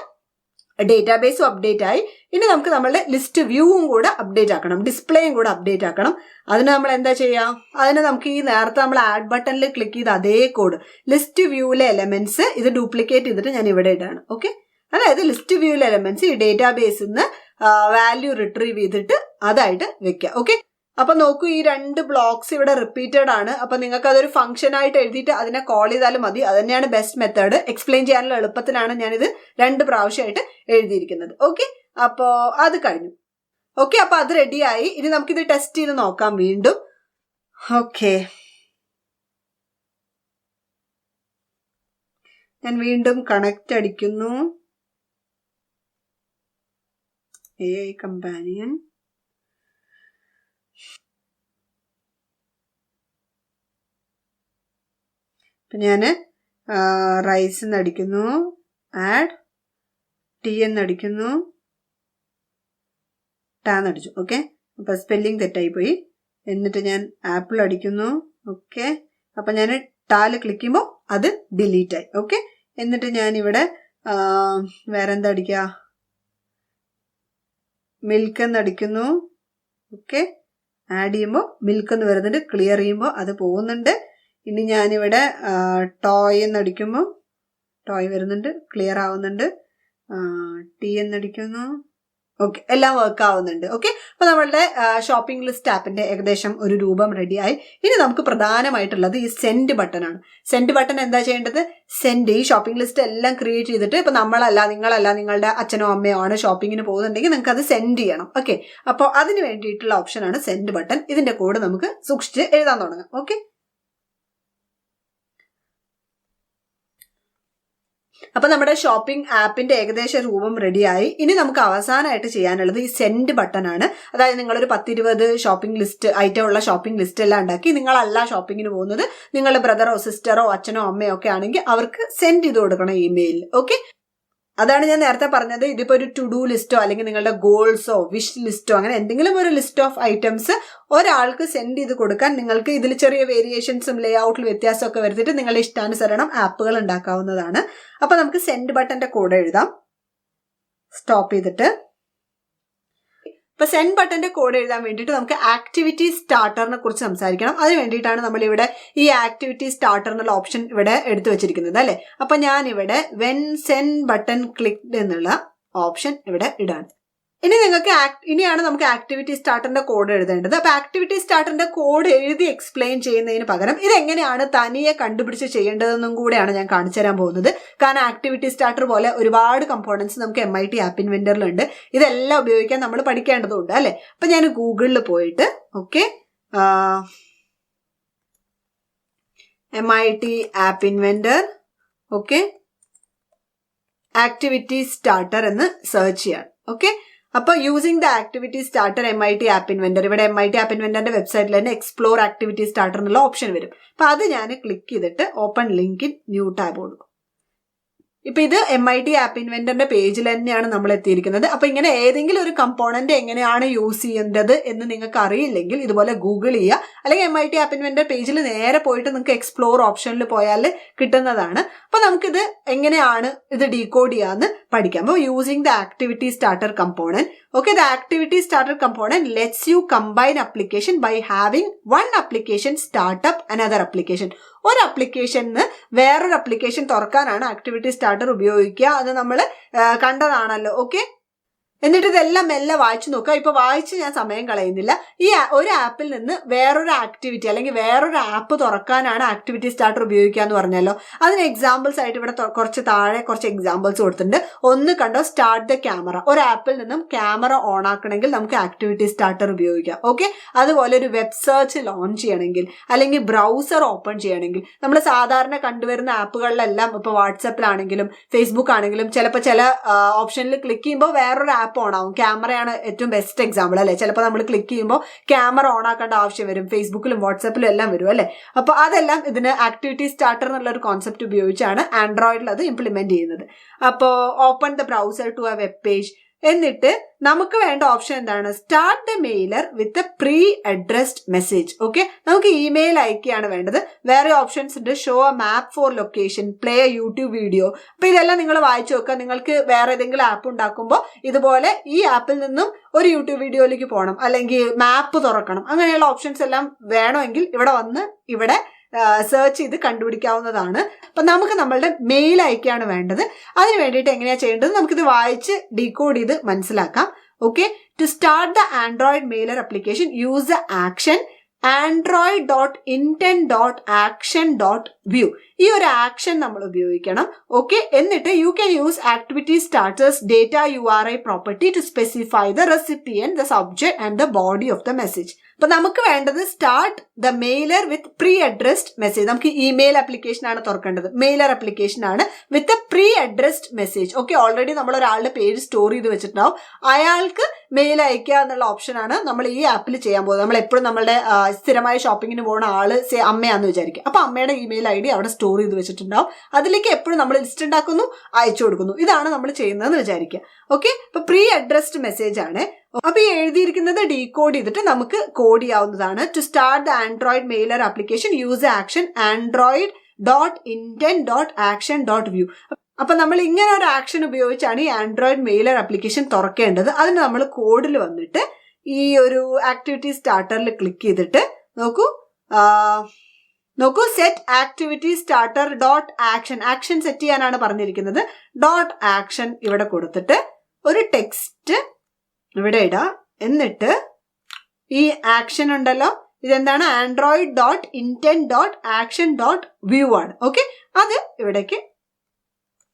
ഡേറ്റാബേസും അപ്ഡേറ്റ് ആയി. ഇനി നമുക്ക് നമ്മളുടെ ലിസ്റ്റ് വ്യൂവും കൂടെ അപ്ഡേറ്റ് ആക്കണം, ഡിസ്പ്ലേയും കൂടെ അപ്ഡേറ്റ് ആക്കണം. അതിന് നമ്മൾ എന്താ ചെയ്യാം, അതിന് നമുക്ക് ഈ നേരത്തെ നമ്മൾ ആഡ് ബട്ടണിൽ ക്ലിക്ക് ചെയ്ത് അതേ കോഡ് ലിസ്റ്റ് വ്യൂവിലെ എലമെന്റ്സ് ഇത് ഡ്യൂപ്ലിക്കേറ്റ് ചെയ്തിട്ട് ഞാൻ ഇവിടെ ഇടാണ്. ഓക്കെ, അതായത് ലിസ്റ്റ് വ്യൂവിലെ എലമെന്റ്സ് ഈ ഡേറ്റാബേസിൽ നിന്ന് വാല്യൂ റിട്രീവ് ചെയ്തിട്ട് അതായിട്ട് വെക്കുക. ഓക്കെ, അപ്പൊ നോക്കൂ, ഈ 2 ബ്ലോക്സ് ഇവിടെ റിപ്പീറ്റഡ് ആണ്. അപ്പൊ നിങ്ങൾക്ക് അതൊരു ഫംഗ്ഷൻ ആയിട്ട് എഴുതിയിട്ട് അതിനെ കോൾ ചെയ്താലും മതി. അത് തന്നെയാണ് ബെസ്റ്റ് മെത്തേഡ്. എക്സ്പ്ലെയിൻ ചെയ്യാനുള്ള എളുപ്പത്തിലാണ് ഞാനിത് 2 പ്രാവശ്യമായിട്ട് എഴുതിയിരിക്കുന്നത്. ഓക്കെ, അപ്പോ അത് കഴിഞ്ഞു. ഓക്കെ, അപ്പൊ അത് റെഡിയായി. ഇനി നമുക്കിത് ടെസ്റ്റ് ചെയ്ത് നോക്കാം വീണ്ടും. ഓക്കെ, ഞാൻ വീണ്ടും കണക്ട് അടിക്കുന്നു. AI companion. ഇപ്പൊ ഞാന് റൈസ് എന്നടിക്കുന്നു, ആഡ് ടി എന്നടിക്കുന്നു, ടാന്നടിച്ചു. ഓക്കെ, അപ്പൊ സ്പെല്ലിംഗ് തെറ്റായി പോയി. എന്നിട്ട് ഞാൻ ആപ്പിൾ അടിക്കുന്നു. ഓക്കെ, അപ്പൊ ഞാൻ ടാല് ക്ലിക്ക് ചെയ്യുമ്പോൾ അത് ഡിലീറ്റ് ആയി. ഓക്കെ, എന്നിട്ട് ഞാൻ ഇവിടെ വേറെന്താ അടിക്കുക, മിൽക്ക് എന്നടിക്കുന്നു. ഓക്കെ, ആഡ് ചെയ്യുമ്പോൾ മിൽക്ക് എന്ന് വരുന്നുണ്ട്, ക്ലിയർ ചെയ്യുമ്പോൾ അത് പോകുന്നുണ്ട്. ഇനി ഞാനിവിടെ ടോയ് എന്നടിക്കുമ്പോൾ ടോയ് വരുന്നുണ്ട്, ക്ലിയർ ആവുന്നുണ്ട്. ടി എന്നടിക്കുന്നു. ഓക്കെ, എല്ലാം വർക്ക് ആവുന്നുണ്ട്. ഓക്കെ, അപ്പൊ നമ്മളുടെ ഷോപ്പിംഗ് ലിസ്റ്റ് ആപ്പിന്റെ ഏകദേശം ഒരു രൂപം റെഡിയായി. ഇനി നമുക്ക് പ്രധാനമായിട്ടുള്ളത് ഈ സെൻഡ് ബട്ടൺ ആണ്. സെൻഡ് ബട്ടൺ എന്താ ചെയ്യേണ്ടത്? സെൻഡ്, ഈ ഷോപ്പിംഗ് ലിസ്റ്റ് എല്ലാം ക്രിയേറ്റ് ചെയ്തിട്ട്, ഇപ്പൊ നിങ്ങളല്ല നിങ്ങളുടെ അച്ഛനോ അമ്മയോ ആണ് ഷോപ്പിങ്ങിന് പോകുന്നുണ്ടെങ്കിൽ നിങ്ങൾക്ക് അത് സെൻഡ് ചെയ്യണം. ഓക്കെ, അപ്പോൾ അതിന് വേണ്ടിയിട്ടുള്ള ഓപ്ഷനാണ് സെൻഡ് ബട്ടൺ. ഇതിന്റെ കോഡ് നമുക്ക് സൂക്ഷിച്ച് എഴുതാൻ തുടങ്ങാം. ഓക്കെ, അപ്പൊ നമ്മുടെ ഷോപ്പിംഗ് ആപ്പിന്റെ ഏകദേശ രൂപം റെഡിയായി. ഇനി നമുക്ക് അവസാനമായിട്ട് ചെയ്യാനുള്ളത് ഈ സെൻഡ് ബട്ടൺ ആണ്. അതായത് നിങ്ങളൊരു 10-20 ഷോപ്പിംഗ് ലിസ്റ്റ് ഐറ്റം ഉള്ള ഷോപ്പിംഗ് ലിസ്റ്റ് എല്ലാം ഉണ്ടാക്കി നിങ്ങളല്ല ഷോപ്പിങ്ങിന് പോകുന്നത്, നിങ്ങളുടെ ബ്രദറോ സിസ്റ്ററോ അച്ഛനോ അമ്മയോ ഒക്കെ ആണെങ്കിൽ അവർക്ക് സെൻഡ് ചെയ്ത് കൊടുക്കണം ഇമെയിലിൽ. ഓക്കെ, അതാണ് ഞാൻ നേരത്തെ പറഞ്ഞത്. ഇതിപ്പോ ഒരു ടു ഡു ലിസ്റ്റോ അല്ലെങ്കിൽ നിങ്ങളുടെ ഗോൾസോ വിഷ് ലിസ്റ്റോ അങ്ങനെ എന്തെങ്കിലും ഒരു ലിസ്റ്റ് ഓഫ് ഐറ്റംസ് ഒരാൾക്ക് സെൻഡ് ചെയ്ത് കൊടുക്കാൻ നിങ്ങൾക്ക് ഇതിൽ ചെറിയ വേരിയേഷൻസും ലേ ഔട്ടിൽ വ്യത്യാസമൊക്കെ വരുത്തിയിട്ട് നിങ്ങളുടെ ഇഷ്ടാനുസരണം ആപ്പുകൾ ഉണ്ടാക്കാവുന്നതാണ്. അപ്പൊ നമുക്ക് സെൻഡ് ബട്ടന്റെ കോഡ് എഴുതാം. സ്റ്റോപ്പ് ചെയ്തിട്ട് ഇപ്പൊ സെൻഡ് ബട്ടന്റെ കോഡ് എഴുതാൻ വേണ്ടിയിട്ട് നമുക്ക് ആക്ടിവിറ്റി സ്റ്റാർട്ടറിനെ കുറിച്ച് സംസാരിക്കണം. അതിന് വേണ്ടിയിട്ടാണ് നമ്മൾ ഇവിടെ ഈ ആക്ടിവിറ്റി സ്റ്റാർട്ടർ എന്നുള്ള ഓപ്ഷൻ ഇവിടെ എടുത്തു വെച്ചിരിക്കുന്നത് അല്ലെ. അപ്പൊ ഞാൻ ഇവിടെ വെൻ സെൻഡ് ബട്ടൺ ക്ലിക്ഡ് എന്നുള്ള ഓപ്ഷൻ ഇവിടെ ഇടാണ്. ഇനിയാണ് നമുക്ക് ആക്ടിവിറ്റി സ്റ്റാർട്ടറിന്റെ കോഡ് എഴുതേണ്ടത്. അപ്പൊ ആക്ടിവിറ്റി സ്റ്റാർട്ടറിന്റെ കോഡ് എഴുതി എക്സ്പ്ലെയിൻ ചെയ്യുന്നതിന് പകരം ഇതെങ്ങനെയാണ് തനിയെ കണ്ടുപിടിച്ച് ചെയ്യേണ്ടതെന്നും കൂടെയാണ് ഞാൻ കാണിച്ചു തരാൻ പോകുന്നത്. കാരണം ആക്ടിവിറ്റി സ്റ്റാർട്ടർ പോലെ ഒരുപാട് കമ്പോണൻസ് നമുക്ക് MIT ആപ്പ് ഇൻവെന്ററിലുണ്ട്. ഇതെല്ലാം ഉപയോഗിക്കാൻ നമ്മൾ പഠിക്കേണ്ടതുണ്ട് അല്ലെ. അപ്പൊ ഞാൻ ഗൂഗിളിൽ പോയിട്ട് MIT app inventor activity starter എന്ന് സെർച്ച് ചെയ്യാം. ഓക്കെ, അപ്പൊ using the activity starter MIT app inventor, ഇവിടെ MIT ആപ്പ് ഇൻവെന്ററിന്റെ വെബ്സൈറ്റിൽ തന്നെ എക്സ്പ്ലോർ ആക്ടിവിറ്റി സ്റ്റാർട്ടർ എന്നുള്ള ഓപ്ഷൻ വരും. അപ്പൊ അത് ഞാൻ ക്ലിക്ക് ചെയ്തിട്ട് open link in new tab കൊടുക്കും. ഇപ്പൊ ഇത് MIT ആപ്പ് ഇൻവെന്ററിന്റെ പേജിൽ തന്നെയാണ് നമ്മൾ എത്തിയിരിക്കുന്നത്. അപ്പൊ ഇങ്ങനെ ഏതെങ്കിലും ഒരു കമ്പോണന്റ് എങ്ങനെയാണ് യൂസ് ചെയ്യേണ്ടത് എന്ന് നിങ്ങൾക്ക് അറിയില്ലെങ്കിൽ ഇതുപോലെ ഗൂഗിൾ ചെയ്യുക, അല്ലെങ്കിൽ MIT ആപ്പ് ഇൻവെന്റർ പേജിൽ നേരെ പോയിട്ട് നിങ്ങൾക്ക് എക്സ്പ്ലോർ ഓപ്ഷനിൽ പോയാൽ കിട്ടുന്നതാണ്. അപ്പൊ നമുക്കിത് എങ്ങനെയാണ് ഇത് ഡീകോഡ് ചെയ്യാന്ന് പഠിക്കാം. അപ്പോൾ using the activity starter component. The activity starter component lets you combine application by having one application start up another application. ഒരു അപ്ലിക്കേഷന് വേറൊരു അപ്ലിക്കേഷൻ തുറക്കാനാണ് ആക്ടിവിറ്റി സ്റ്റാർട്ടർ ഉപയോഗിക്കുക. അത് നമ്മൾ കണ്ടതാണല്ലോ. ഓക്കെ, എന്നിട്ട് ഇതെല്ലാം മെല്ലെ വായിച്ചു നോക്കുക. ഇപ്പൊ വായിച്ച് ഞാൻ സമയം കളയുന്നില്ല. ഈ ഒരു ആപ്പിൽ നിന്ന് വേറൊരു ആക്ടിവിറ്റി അല്ലെങ്കിൽ വേറൊരു ആപ്പ് തുറക്കാനാണ് ആക്ടിവിറ്റി സ്റ്റാർട്ടർ ഉപയോഗിക്കുക എന്ന് പറഞ്ഞല്ലോ. അതിന് എക്സാമ്പിൾസ് ആയിട്ട് ഇവിടെ കുറച്ച് താഴെ കുറച്ച് എക്സാമ്പിൾസ് കൊടുത്തിട്ടുണ്ട്. ഒന്ന് കണ്ടോ, സ്റ്റാർട്ട് ദ ക്യാമറ. ഒരു ആപ്പിൽ നിന്നും ക്യാമറ ഓൺ ആക്കണമെങ്കിൽ നമുക്ക് ആക്ടിവിറ്റി സ്റ്റാർട്ടർ ഉപയോഗിക്കാം. ഓക്കെ, അതുപോലെ ഒരു വെബ് സെർച്ച് ലോഞ്ച് ചെയ്യണമെങ്കിൽ അല്ലെങ്കിൽ ബ്രൗസർ ഓപ്പൺ ചെയ്യണമെങ്കിൽ നമ്മൾ സാധാരണ കണ്ടുവരുന്ന ആപ്പുകളിലെല്ലാം ഇപ്പൊ വാട്സപ്പിലാണെങ്കിലും ഫേസ്ബുക്ക് ആണെങ്കിലും ചിലപ്പോൾ ചില ഓപ്ഷനിൽ ക്ലിക്ക് ചെയ്യുമ്പോൾ വേറൊരു ആപ്പ് ഓൺ ആവും. ക്യാമറയാണ് ഏറ്റവും ബെസ്റ്റ് എക്സാമ്പിൾ അല്ലെ. ചിലപ്പോൾ നമ്മൾ ക്ലിക്ക് ചെയ്യുമ്പോൾ ക്യാമറ ഓൺ ആക്കേണ്ട ആവശ്യം വരും. ഫേസ്ബുക്കിലും വാട്സാപ്പിലും എല്ലാം വരും അല്ലെ. അപ്പൊ അതെല്ലാം ഇതിന് ആക്ടിവിറ്റി സ്റ്റാർട്ടർ എന്നുള്ള ഒരു കോൺസെപ്റ്റ് ഉപയോഗിച്ചാണ് ആൻഡ്രോയിഡിൽ അത് ഇംപ്ലിമെന്റ് ചെയ്യുന്നത്. അപ്പോൾ open the browser to a web page. എന്നിട്ട് നമുക്ക് വേണ്ട ഓപ്ഷൻ എന്താണ്? Start the mailer with a pre addressed message. Okay, നമുക്ക് ഇമെയിൽ അയക്കുകയാണ് വേണ്ടത്. വേറെ ഓപ്ഷൻസ് ഉണ്ട്. Show a map for location, play a YouTube video. അപ്പൊ ഇതെല്ലാം നിങ്ങൾ വായിച്ചു നോക്കുക. നിങ്ങൾക്ക് വേറെ ഏതെങ്കിലും ആപ്പ് ഉണ്ടാക്കുമ്പോൾ ഇതുപോലെ ഈ ആപ്പിൽ നിന്നും ഒരു യൂട്യൂബ് വീഡിയോയിലേക്ക് പോകണം, അല്ലെങ്കിൽ മാപ്പ് തുറക്കണം, അങ്ങനെയുള്ള ഓപ്ഷൻസ് എല്ലാം വേണമെങ്കിൽ ഇവിടെ വന്ന് ഇവിടെ സെർച്ച് ചെയ്ത് കണ്ടുപിടിക്കാവുന്നതാണ്. അപ്പൊ നമുക്ക് നമ്മളുടെ മെയിൽ അയക്കുകയാണ് വേണ്ടത്. അതിന് വേണ്ടിയിട്ട് എങ്ങനെയാ ചെയ്യേണ്ടത് നമുക്കിത് വായിച്ച് ഡീകോഡ് ചെയ്ത് മനസ്സിലാക്കാം. Okay, to start the Android mailer application, use the action android.intent.action.view. ഈ ഒരു ആക്ഷൻ നമ്മൾ ഉപയോഗിക്കണം. ഓക്കെ, എന്നിട്ട് you can use activity starters data URI property to specify the recipient, the subject and the body of the message. അപ്പൊ നമുക്ക് വേണ്ടത് start the mailer with pre addressed message. നമുക്ക് email application ആണ് തുറക്കേണ്ടത്, mailer application ആണ് with a pre addressed message. Okay, already നമ്മൾ ഒരാളുടെ പേര് സ്റ്റോർ ചെയ്ത് വെച്ചിട്ടുണ്ടാവും, അയാൾക്ക് മെയിൽ അയക്കുക എന്നുള്ള ഓപ്ഷനാണ് നമ്മൾ ഈ ആപ്പിൽ ചെയ്യാൻ പോകുന്നത്. നമ്മൾ എപ്പോഴും നമ്മുടെ സ്ഥിരമായി ഷോപ്പിങ്ങിന് പോകുന്ന ആള് അമ്മയാന്ന് വിചാരിക്കുക. അപ്പൊ അമ്മയുടെ ഇമെയിൽ ID അവിടെ സ്റ്റോർ ചെയ്ത് വെച്ചിട്ടുണ്ടാവും, അതിലേക്ക് എപ്പോഴും നമ്മൾ ലിസ്റ്റ് ഉണ്ടാക്കുന്നു, അയച്ചു കൊടുക്കുന്നു. ഇതാണ് നമ്മൾ ചെയ്യുന്നതെന്ന് വിചാരിക്കുക. ഓക്കെ, അപ്പൊ പ്രീ അഡ്രസ്ഡ് മെസ്സേജ് ആണ്. അപ്പൊ ഈ എഴുതിയിരിക്കുന്നത് ഡീകോഡ് ചെയ്തിട്ട് നമുക്ക് കോഡ് ചെയ്യാവുന്നതാണ്. To start the Android mailer application use action android.intent.action.view. അപ്പൊ നമ്മൾ ഇങ്ങനെ ഒരു ആക്ഷൻ ഉപയോഗിച്ചാണ് ഈ ആൻഡ്രോയിഡ് മെയിലർ ആപ്ലിക്കേഷൻ തുറക്കേണ്ടത്. അതിന് നമ്മൾ കോഡിൽ വന്നിട്ട് ഈ ഒരു ആക്ടിവിറ്റി സ്റ്റാർട്ടറിൽ ക്ലിക്ക് ചെയ്തിട്ട് നോക്കൂ set activity starter dot action. Action set ചെയ്യാനാണ് പറഞ്ഞിരിക്കുന്നത്. ഡോട്ട് ആക്ഷൻ ഇവിടെ കൊടുത്തിട്ട് ഒരു ടെക്സ്റ്റ് ഇവിടെ ഇടാം. എന്നിട്ട് ഈ ആക്ഷൻ ഉണ്ടല്ലോ, ഇതെന്താണ്? android.intent.action.view ആണ്. ഓക്കെ, അത് ഇവിടേക്ക്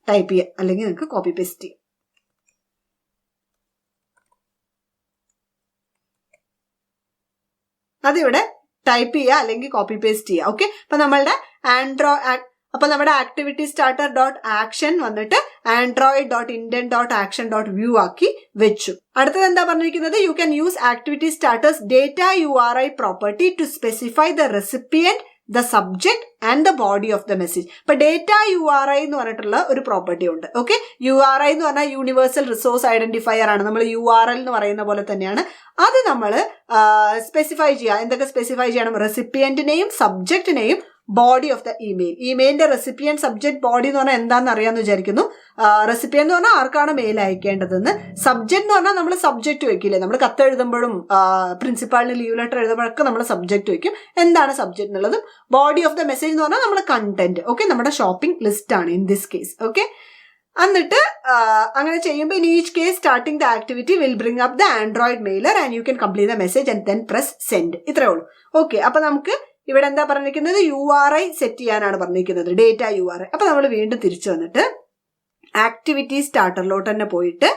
ടൈപ്പ് ചെയ്യാം, അല്ലെങ്കിൽ നിങ്ങൾക്ക് കോപ്പി പേസ്റ്റ് ചെയ്യാം. അതിവിടെ ടൈപ്പ് ചെയ്യുക അല്ലെങ്കിൽ കോപ്പി പേസ്റ്റ് ചെയ്യുക. ഓക്കെ, അപ്പൊ നമ്മുടെ നമ്മുടെ ആക്ടിവിറ്റി സ്റ്റാർട്ടർ ഡോട്ട് ആക്ഷൻ വന്നിട്ട് android.intent.action.view ആക്കി വെച്ചു. അടുത്തത് എന്താ പറഞ്ഞിരിക്കുന്നത്? You can use activity starters data URI property to specify the recipient, the subject and the body of the message. ഇപ്പൊ ഡേറ്റ URI എന്ന് പറഞ്ഞിട്ടുള്ള ഒരു പ്രോപ്പർട്ടി ഉണ്ട്. ഓക്കെ, URI എന്ന് പറഞ്ഞാൽ യൂണിവേഴ്സൽ റിസോഴ്സ് ഐഡന്റിഫയർ ആണ്. നമ്മൾ URL എന്ന് പറയുന്ന പോലെ തന്നെയാണ്. അത് നമ്മൾ സ്പെസിഫൈ ചെയ്യുക. എന്തൊക്കെ സ്പെസിഫൈ ചെയ്യണം? റെസിപ്പിയന്റിനെയും സബ്ജക്റ്റിനെയും ബോഡി ഓഫ് ദ ഇമെയിൽ. ഇമെയിലിന്റെ റെസിപ്പിയന്റ്, സബ്ജക്ട്, ബോഡി എന്ന് പറഞ്ഞാൽ എന്താണെന്ന് അറിയാമെന്ന് വിചാരിക്കുന്നു. റെസിപ്പിയന്റ് എന്ന് പറഞ്ഞാൽ ആർക്കാണ് മെയിൽ അയക്കേണ്ടതെന്ന്. സബ്ജക്ട് എന്ന് പറഞ്ഞാൽ നമ്മൾ സബ്ജക്ട് വെക്കില്ലേ, നമ്മൾ കത്ത് എഴുതുമ്പോഴും പ്രിൻസിപ്പാളിന് ലീവ് ലെറ്റർ എഴുതുമ്പോഴൊക്കെ നമ്മൾ സബ്ജക്ട് വെക്കും. എന്താണ് സബ്ജക്ട് എന്നുള്ളതും. ബോഡി ഓഫ് ദ മെസ്സേജ് എന്ന് പറഞ്ഞാൽ നമ്മുടെ കണ്ടന്റ്. ഓക്കെ, നമ്മുടെ ഷോപ്പിംഗ് ലിസ്റ്റ് ആണ് ഇൻ ദിസ് കേസ്. ഓക്കെ, എന്നിട്ട് അങ്ങനെ ചെയ്യുമ്പോൾ in each case starting the activity will bring up the Android Mailer and you can complete the message and then press send. ഇത്രേ ഉള്ളൂ. ഓക്കെ, അപ്പൊ നമുക്ക് ഇവിടെ എന്താ പറഞ്ഞിരിക്കുന്നത്? URI സെറ്റ് ചെയ്യാനാണ് പറഞ്ഞിരിക്കുന്നത്, ഡേറ്റ URI. അപ്പൊ നമ്മൾ വീണ്ടും തിരിച്ചു വന്നിട്ട് ആക്ടിവിറ്റി സ്റ്റാർട്ടറിലോട്ട് തന്നെ പോയിട്ട്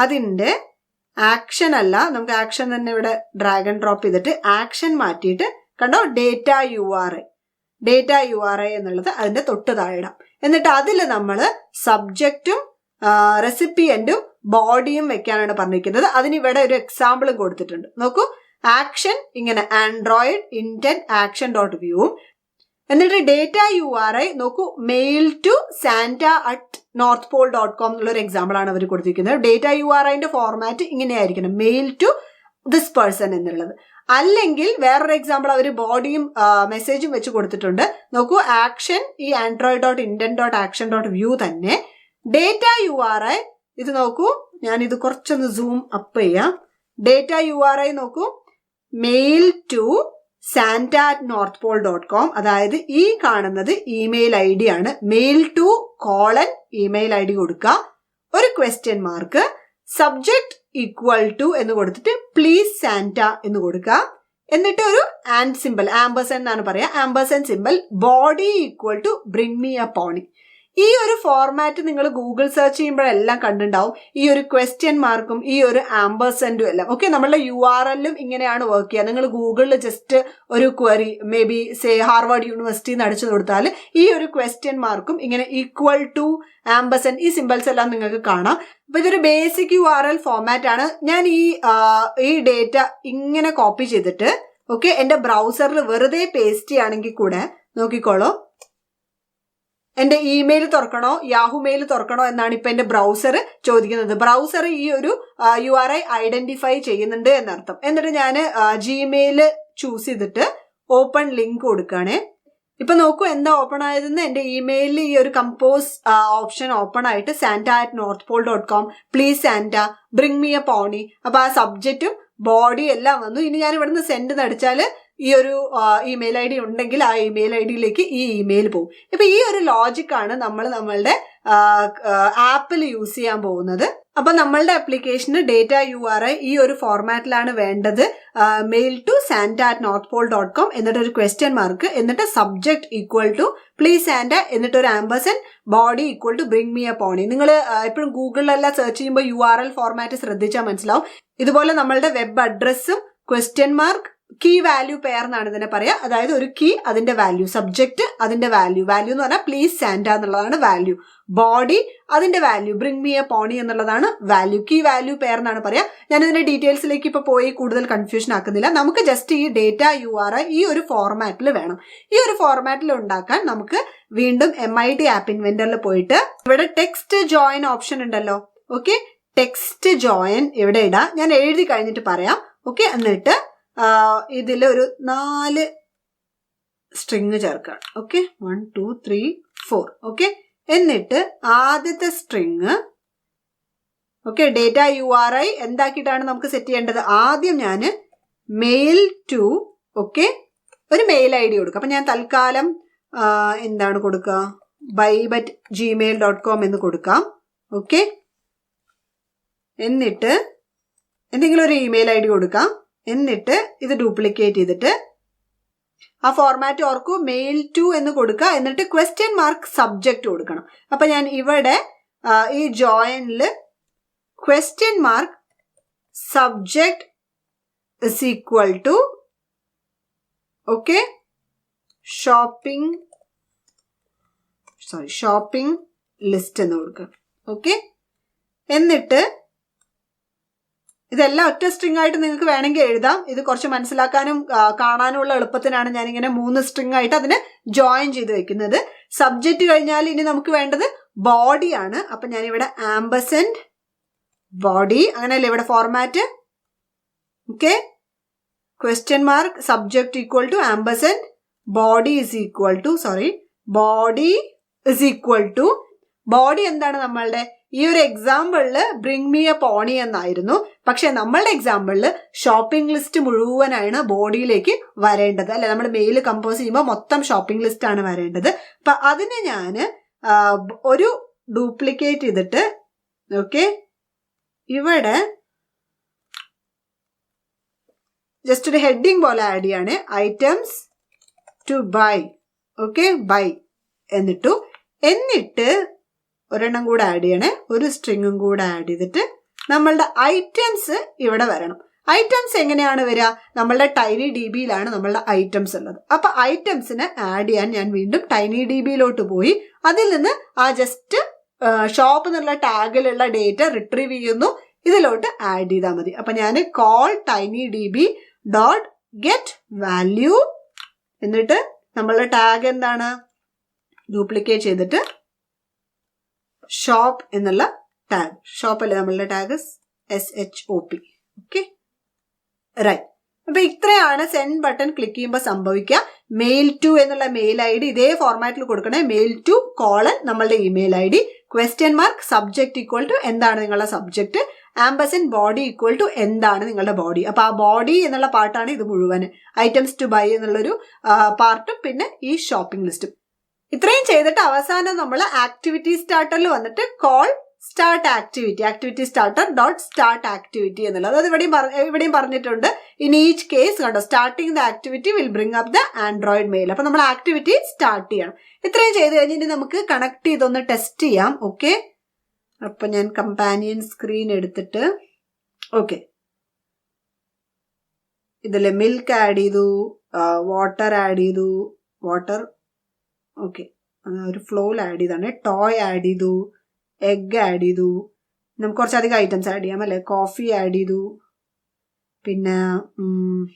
അതിന്റെ ആക്ഷൻ അല്ല, നമുക്ക് ആക്ഷൻ തന്നെ ഇവിടെ ഡ്രാഗ് ആൻഡ് ഡ്രോപ്പ് ചെയ്തിട്ട് ആക്ഷൻ മാറ്റിയിട്ട് കണ്ടോ ഡേറ്റ URI എന്നുള്ളത് അതിന്റെ തൊട്ട് താഴെ ഇടാം. എന്നിട്ട് അതിൽ നമ്മൾ സബ്ജക്റ്റും റെസിപ്പിയന്റും ബോഡിയും വെക്കാനാണ് പറഞ്ഞിരിക്കുന്നത്. അതിന് ഇവിടെ ഒരു എക്സാമ്പിളും കൊടുത്തിട്ടുണ്ട്. നോക്കൂ, ആക്ഷൻ ഇങ്ങനെ android.intent.action.view, എന്നിട്ട് ഡേറ്റ URI നോക്കൂ മെയിൽ ടു santa@northpole.com എന്നുള്ളൊരു എക്സാമ്പിൾ ആണ് അവർ കൊടുത്തിരിക്കുന്നത്. ഡേറ്റ URIന്റെ ഫോർമാറ്റ് ഇങ്ങനെയായിരിക്കണം, മെയിൽ ടു ദിസ് പേഴ്സൺ എന്നുള്ളത്. അല്ലെങ്കിൽ വേറൊരു എക്സാമ്പിൾ അവർ ബോഡിയും മെസ്സേജും വെച്ച് കൊടുത്തിട്ടുണ്ട്. നോക്കൂ, ആക്ഷൻ ഈ android.intent.action.view തന്നെ. ഡേറ്റ URI ഇത് നോക്കൂ, ഞാനിത് കുറച്ചൊന്ന് സൂം അപ്പ് ചെയ്യാം. ഡേറ്റ URI നോക്കൂ, മെയിൽ ടു santa@northpole.com, അതായത് ഈ കാണുന്നത് ഇമെയിൽ ID ആണ്. മെയിൽ ടു : ഇമെയിൽ ID കൊടുക്കുക, ഒരു question mark, subject equal to എന്ന് കൊടുത്തിട്ട് പ്ലീസ് സാന്റ എന്ന് കൊടുക്കുക. എന്നിട്ട് ഒരു ആൻഡ് സിമ്പിൾ, ആംബർസൺ എന്നാണ് പറയാ, ampersand symbol, body equal to bring me a pony. ഈ ഒരു ഫോർമാറ്റ് നിങ്ങൾ ഗൂഗിൾ സെർച്ച് ചെയ്യുമ്പോഴെല്ലാം കണ്ടിട്ടുണ്ടാവും. ഈ ഒരു ക്വസ്റ്റ്യൻ മാർക്കും ഈ ഒരു ആംബർസെന്റും എല്ലാം. ഓക്കെ, നമ്മളുടെ URLലും ഇങ്ങനെയാണ് വർക്ക് ചെയ്യുക. നിങ്ങൾ ഗൂഗിളിൽ ജസ്റ്റ് ഒരു ക്വറി മേ ബി ഹാർവാർഡ് യൂണിവേഴ്സിറ്റിന്ന് അടിച്ചു കൊടുത്താൽ ഈ ഒരു ക്വസ്റ്റ്യൻ മാർക്കും ഇങ്ങനെ ഈക്വൽ ടു ആംബർസെന്റ് ഈ സിമ്പിൾസ് എല്ലാം നിങ്ങൾക്ക് കാണാം. അപ്പൊ ഇതൊരു ബേസിക് URL ഫോർമാറ്റ് ആണ്. ഞാൻ ഈ ഡേറ്റ ഇങ്ങനെ കോപ്പി ചെയ്തിട്ട് ഓക്കെ എന്റെ ബ്രൗസറിൽ വെറുതെ പേസ്റ്റ് ചെയ്യുകയാണെങ്കിൽ കൂടെ നോക്കിക്കോളൂ, എന്റെ ഇമെയിൽ തുറക്കണോ യാഹു മെയിൽ തുറക്കണോ എന്നാണ് ഇപ്പൊ എന്റെ ബ്രൗസർ ചോദിക്കുന്നത്. ബ്രൗസർ ഈ ഒരു URI ഐഡന്റിഫൈ ചെയ്യുന്നുണ്ട് എന്നർത്ഥം. എന്നിട്ട് ഞാൻ Gmail ചൂസ് ചെയ്തിട്ട് ഓപ്പൺ ലിങ്ക് കൊടുക്കുകയാണേ. ഇപ്പൊ നോക്കൂ എന്താ ഓപ്പൺ ആയതെന്ന്. എന്റെ ഇമെയിലിൽ ഈ ഒരു കമ്പോസ് ഓപ്ഷൻ ഓപ്പൺ ആയിട്ട് santa@northpole.com, please Santa, bring me a pony. അപ്പൊ ആ സബ്ജക്റ്റും ബോഡി എല്ലാം വന്നു. ഇനി ഞാൻ ഇവിടുന്ന് സെൻഡ് നടിച്ചാല് ഈ ഒരു ഇമെയിൽ ID ഉണ്ടെങ്കിൽ ആ ഇമെയിൽ IDയിലേക്ക് ഈ ഇമെയിൽ പോകും. ഇപ്പൊ ഈ ഒരു ലോജിക്കാണ് നമ്മൾ നമ്മളുടെ ആപ്പിൽ യൂസ് ചെയ്യാൻ പോകുന്നത്. അപ്പൊ നമ്മളുടെ ആപ്ലിക്കേഷന് ഡേറ്റ URI ഈ ഒരു ഫോർമാറ്റിലാണ് വേണ്ടത്. mail@santa@northpole.com എന്നിട്ട് ഒരു ക്വസ്റ്റ്യൻ മാർക്ക്, എന്നിട്ട് subject equal to please Santa, എന്നിട്ട് ഒരു ampersand, body equal to bring me a pony. നിങ്ങൾ എപ്പോഴും ഗൂഗിളിലെല്ലാം സെർച്ച് ചെയ്യുമ്പോൾ URL ഫോർമാറ്റ് ശ്രദ്ധിച്ചാൽ മനസ്സിലാവും. ഇതുപോലെ നമ്മളുടെ വെബ് അഡ്രസ്സും question mark key value pair എന്നാണ് ഇതിനെ പറയാ. അതായത് ഒരു കീ അതിന്റെ വാല്യൂ, സബ്ജക്ട് അതിന്റെ വാല്യൂ എന്ന് പറഞ്ഞാൽ പ്ലീസ് സാന്റ എന്നുള്ളതാണ് വാല്യൂ, ബോഡി അതിന്റെ വാല്യൂ, ബ്രിങ് മീ എ പോണി എന്നുള്ളതാണ് വാല്യൂ. കീ വാല്യൂ പെയർ എന്നാണ് പറയാ. ഞാൻ ഇതിന്റെ ഡീറ്റെയിൽസിലേക്ക് ഇപ്പൊ പോയി കൂടുതൽ കൺഫ്യൂഷൻ ആക്കുന്നില്ല. നമുക്ക് ജസ്റ്റ് ഈ ഡേറ്റ URI ഈ ഒരു ഫോർമാറ്റിൽ വേണം. ഈ ഒരു ഫോർമാറ്റിൽ ഉണ്ടാക്കാൻ നമുക്ക് വീണ്ടും MIT ആപ്പ് ഇൻവെന്ററിൽ പോയിട്ട് ഇവിടെ ടെക്സ്റ്റ് ജോയിൻ ഓപ്ഷൻ ഉണ്ടല്ലോ. ഓക്കെ, ടെക്സ്റ്റ് ജോയിൻ ഇവിടെ ഇടാം. ഞാൻ എഴുതി കഴിഞ്ഞിട്ട് പറയാം. ഓക്കെ, എന്നിട്ട് ഇതിലൊരു 4 സ്ട്രിങ് ചേർക്കാം. ഓക്കെ, 1 2 3 4. ഓക്കെ, എന്നിട്ട് ആദ്യത്തെ സ്ട്രിങ് ഓക്കെ ഡേറ്റ URI എന്താക്കിയിട്ടാണ് നമുക്ക് സെറ്റ് ചെയ്യേണ്ടത്? ആദ്യം ഞാൻ മെയിൽ ടു ഓക്കെ ഒരു മെയിൽ ID കൊടുക്കുക. അപ്പൊ ഞാൻ തൽക്കാലം എന്താണ് കൊടുക്കുക, vibe@gmail.com എന്ന് കൊടുക്കാം. ഓക്കെ, എന്നിട്ട് എന്തെങ്കിലും ഒരു ഇമെയിൽ ID കൊടുക്കാം. എന്നിട്ട് ഇത് ഡ്യൂപ്ലിക്കേറ്റ് ചെയ്തിട്ട് ആ ഫോർമാറ്റ് ഓർക്കൂ, മെയിൽ ടു എന്ന് കൊടുക്കുക. എന്നിട്ട് ക്വസ്റ്റ്യൻ മാർക്ക് സബ്ജക്റ്റ് കൊടുക്കണം. അപ്പൊ ഞാൻ ഇവിടെ ഈ ജോയിനില് question mark subject is equal to okay shopping list എന്ന് കൊടുക്കുക. ഓക്കെ, എന്നിട്ട് ഇതെല്ലാം ഒറ്റ സ്ട്രിംഗ് ആയിട്ട് നിങ്ങൾക്ക് വേണമെങ്കിൽ എഴുതാം. ഇത് കുറച്ച് മനസ്സിലാക്കാനും കാണാനുള്ള എളുപ്പത്തിനാണ് ഞാനിങ്ങനെ 3 സ്ട്രിംഗ് ആയിട്ട് അതിനെ ജോയിൻ ചെയ്ത് വെക്കുന്നത്. സബ്ജക്റ്റ് കഴിഞ്ഞാൽ ഇനി നമുക്ക് വേണ്ടത് ബോഡി ആണ്. അപ്പൊ ഞാനിവിടെ ആംബസൻഡ് ബോഡി, അങ്ങനെയല്ലേ ഇവിടെ format. Okay, question mark subject equal to ampersand body is equal to body എന്താണ് നമ്മളുടെ ഈ ഒരു എക്സാമ്പിളില് ബ്രിങ് മീ എ പോണി എന്നായിരുന്നു. പക്ഷെ നമ്മളുടെ എക്സാമ്പിളില് ഷോപ്പിംഗ് ലിസ്റ്റ് മുഴുവനാണ് ബോഡിയിലേക്ക് വരേണ്ടത് അല്ലെ. നമ്മൾ മെയിൽ കമ്പോസ് ചെയ്യുമ്പോൾ മൊത്തം ഷോപ്പിംഗ് ലിസ്റ്റ് ആണ് വരേണ്ടത്. അപ്പൊ അതിന് ഞാൻ ഒരു ഡ്യൂപ്ലിക്കേറ്റ് ചെയ്തിട്ട് ഓക്കെ ഇവിടെ ജസ്റ്റ് ഒരു ഹെഡിങ് പോലെ ആഡ് ചെയ്യാണ്, items to buy. Okay, buy എന്നിട്ട് ഒരെണ്ണം കൂടെ ആഡ് ചെയ്യണേ, ഒരു സ്ട്രിങ്ങും കൂടെ ആഡ് ചെയ്തിട്ട് നമ്മളുടെ ഐറ്റംസ് ഇവിടെ വരണം. ഐറ്റംസ് എങ്ങനെയാണ് വരിക? നമ്മളുടെ ടൈനി DBയിലാണ് നമ്മളുടെ ഐറ്റംസ് ഉള്ളത്. അപ്പൊ ഐറ്റംസിനെ ആഡ് ചെയ്യാൻ ഞാൻ വീണ്ടും ടൈനി DBയിലോട്ട് പോയി അതിൽ നിന്ന് ആ ജസ്റ്റ് ഷോപ്പ് എന്നുള്ള ടാഗിലുള്ള ഡേറ്റ റിട്രീവ് ചെയ്യുന്നു, ഇതിലോട്ട് ആഡ് ചെയ്താൽ മതി. അപ്പൊ ഞാൻ കോൾ tinydb.getValue എന്നിട്ട് നമ്മളുടെ ടാഗ് എന്താണ് ഡ്യൂപ്ലിക്കേറ്റ് ചെയ്തിട്ട് ഷോപ്പ് എന്നുള്ള ടാഗ്, ഷോപ്പ് അല്ലേ നമ്മളുടെ ടാഗ് SHOP. Okay, right. അപ്പൊ ഇത്രയാണ് സെൻഡ് ബട്ടൺ ക്ലിക്ക് ചെയ്യുമ്പോൾ സംഭവിക്കുക. മെയിൽ ടു എന്നുള്ള മെയിൽ ID ഇതേ ഫോർമാറ്റിൽ കൊടുക്കണേ. മെയിൽ ടു കോളൻ നമ്മളുടെ email ID, question mark subject equal to എന്താണ് നിങ്ങളുടെ subject, ampersand body equal to എന്താണ് നിങ്ങളുടെ ബോഡി. അപ്പൊ ആ ബോഡി എന്നുള്ള പാർട്ടാണ് ഇത് മുഴുവൻ. ഐറ്റംസ് ടു ബൈ എന്നുള്ളൊരു പാർട്ടും പിന്നെ ഈ ഷോപ്പിംഗ് ലിസ്റ്റും. ഇത്രയും ചെയ്തിട്ട് അവസാനം നമ്മൾ ആക്ടിവിറ്റി സ്റ്റാർട്ടറിൽ വന്നിട്ട് call start activity starter dot start activity എന്നുള്ളത് അത് ഇവിടെയും പറഞ്ഞിട്ടുണ്ട്. ഇൻ ഈച്ച് കേസ് കണ്ടോ, starting the activity will bring up the Android mail. അപ്പൊ നമ്മൾ ആക്ടിവിറ്റി സ്റ്റാർട്ട് ചെയ്യണം. ഇത്രയും ചെയ്ത് കഴിഞ്ഞിട്ട് നമുക്ക് കണക്ട് ചെയ്തൊന്ന് ടെസ്റ്റ് ചെയ്യാം. ഓക്കെ, അപ്പൊ ഞാൻ കമ്പാനിയൻ സ്ക്രീൻ എടുത്തിട്ട് ഓക്കെ ഇതില് മിൽക്ക് ആഡ് ചെയ്തു, വാട്ടർ ആഡ് ചെയ്തു, വാട്ടർ ഓക്കെ ഒരു ഫ്ലോയിൽ ആഡ് ചെയ്താണ്, ടോയ് ആഡ് ചെയ്തു, എഗ് ആഡ് ചെയ്തു, നമുക്ക് കുറച്ചധികം ഐറ്റംസ് ആഡ് ചെയ്യാം അല്ലെ. കോഫി ആഡ് ചെയ്തു, പിന്നെന്താണ്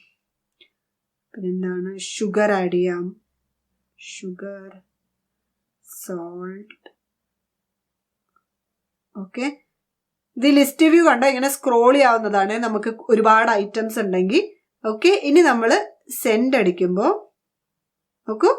ഷുഗർ ആഡ് ചെയ്യാം, ഷുഗർ, സോൾട്ട്. ഓക്കെ, ഇത് ലിസ്റ്റ് വ്യൂ കണ്ടോ ഇങ്ങനെ സ്ക്രോൾ ചെയ്യാവുന്നതാണ് നമുക്ക് ഒരുപാട് ഐറ്റംസ് ഉണ്ടെങ്കിൽ. ഓക്കെ, ഇനി നമ്മൾ സെൻഡ് അടിക്കുമ്പോൾ നോക്കൂ,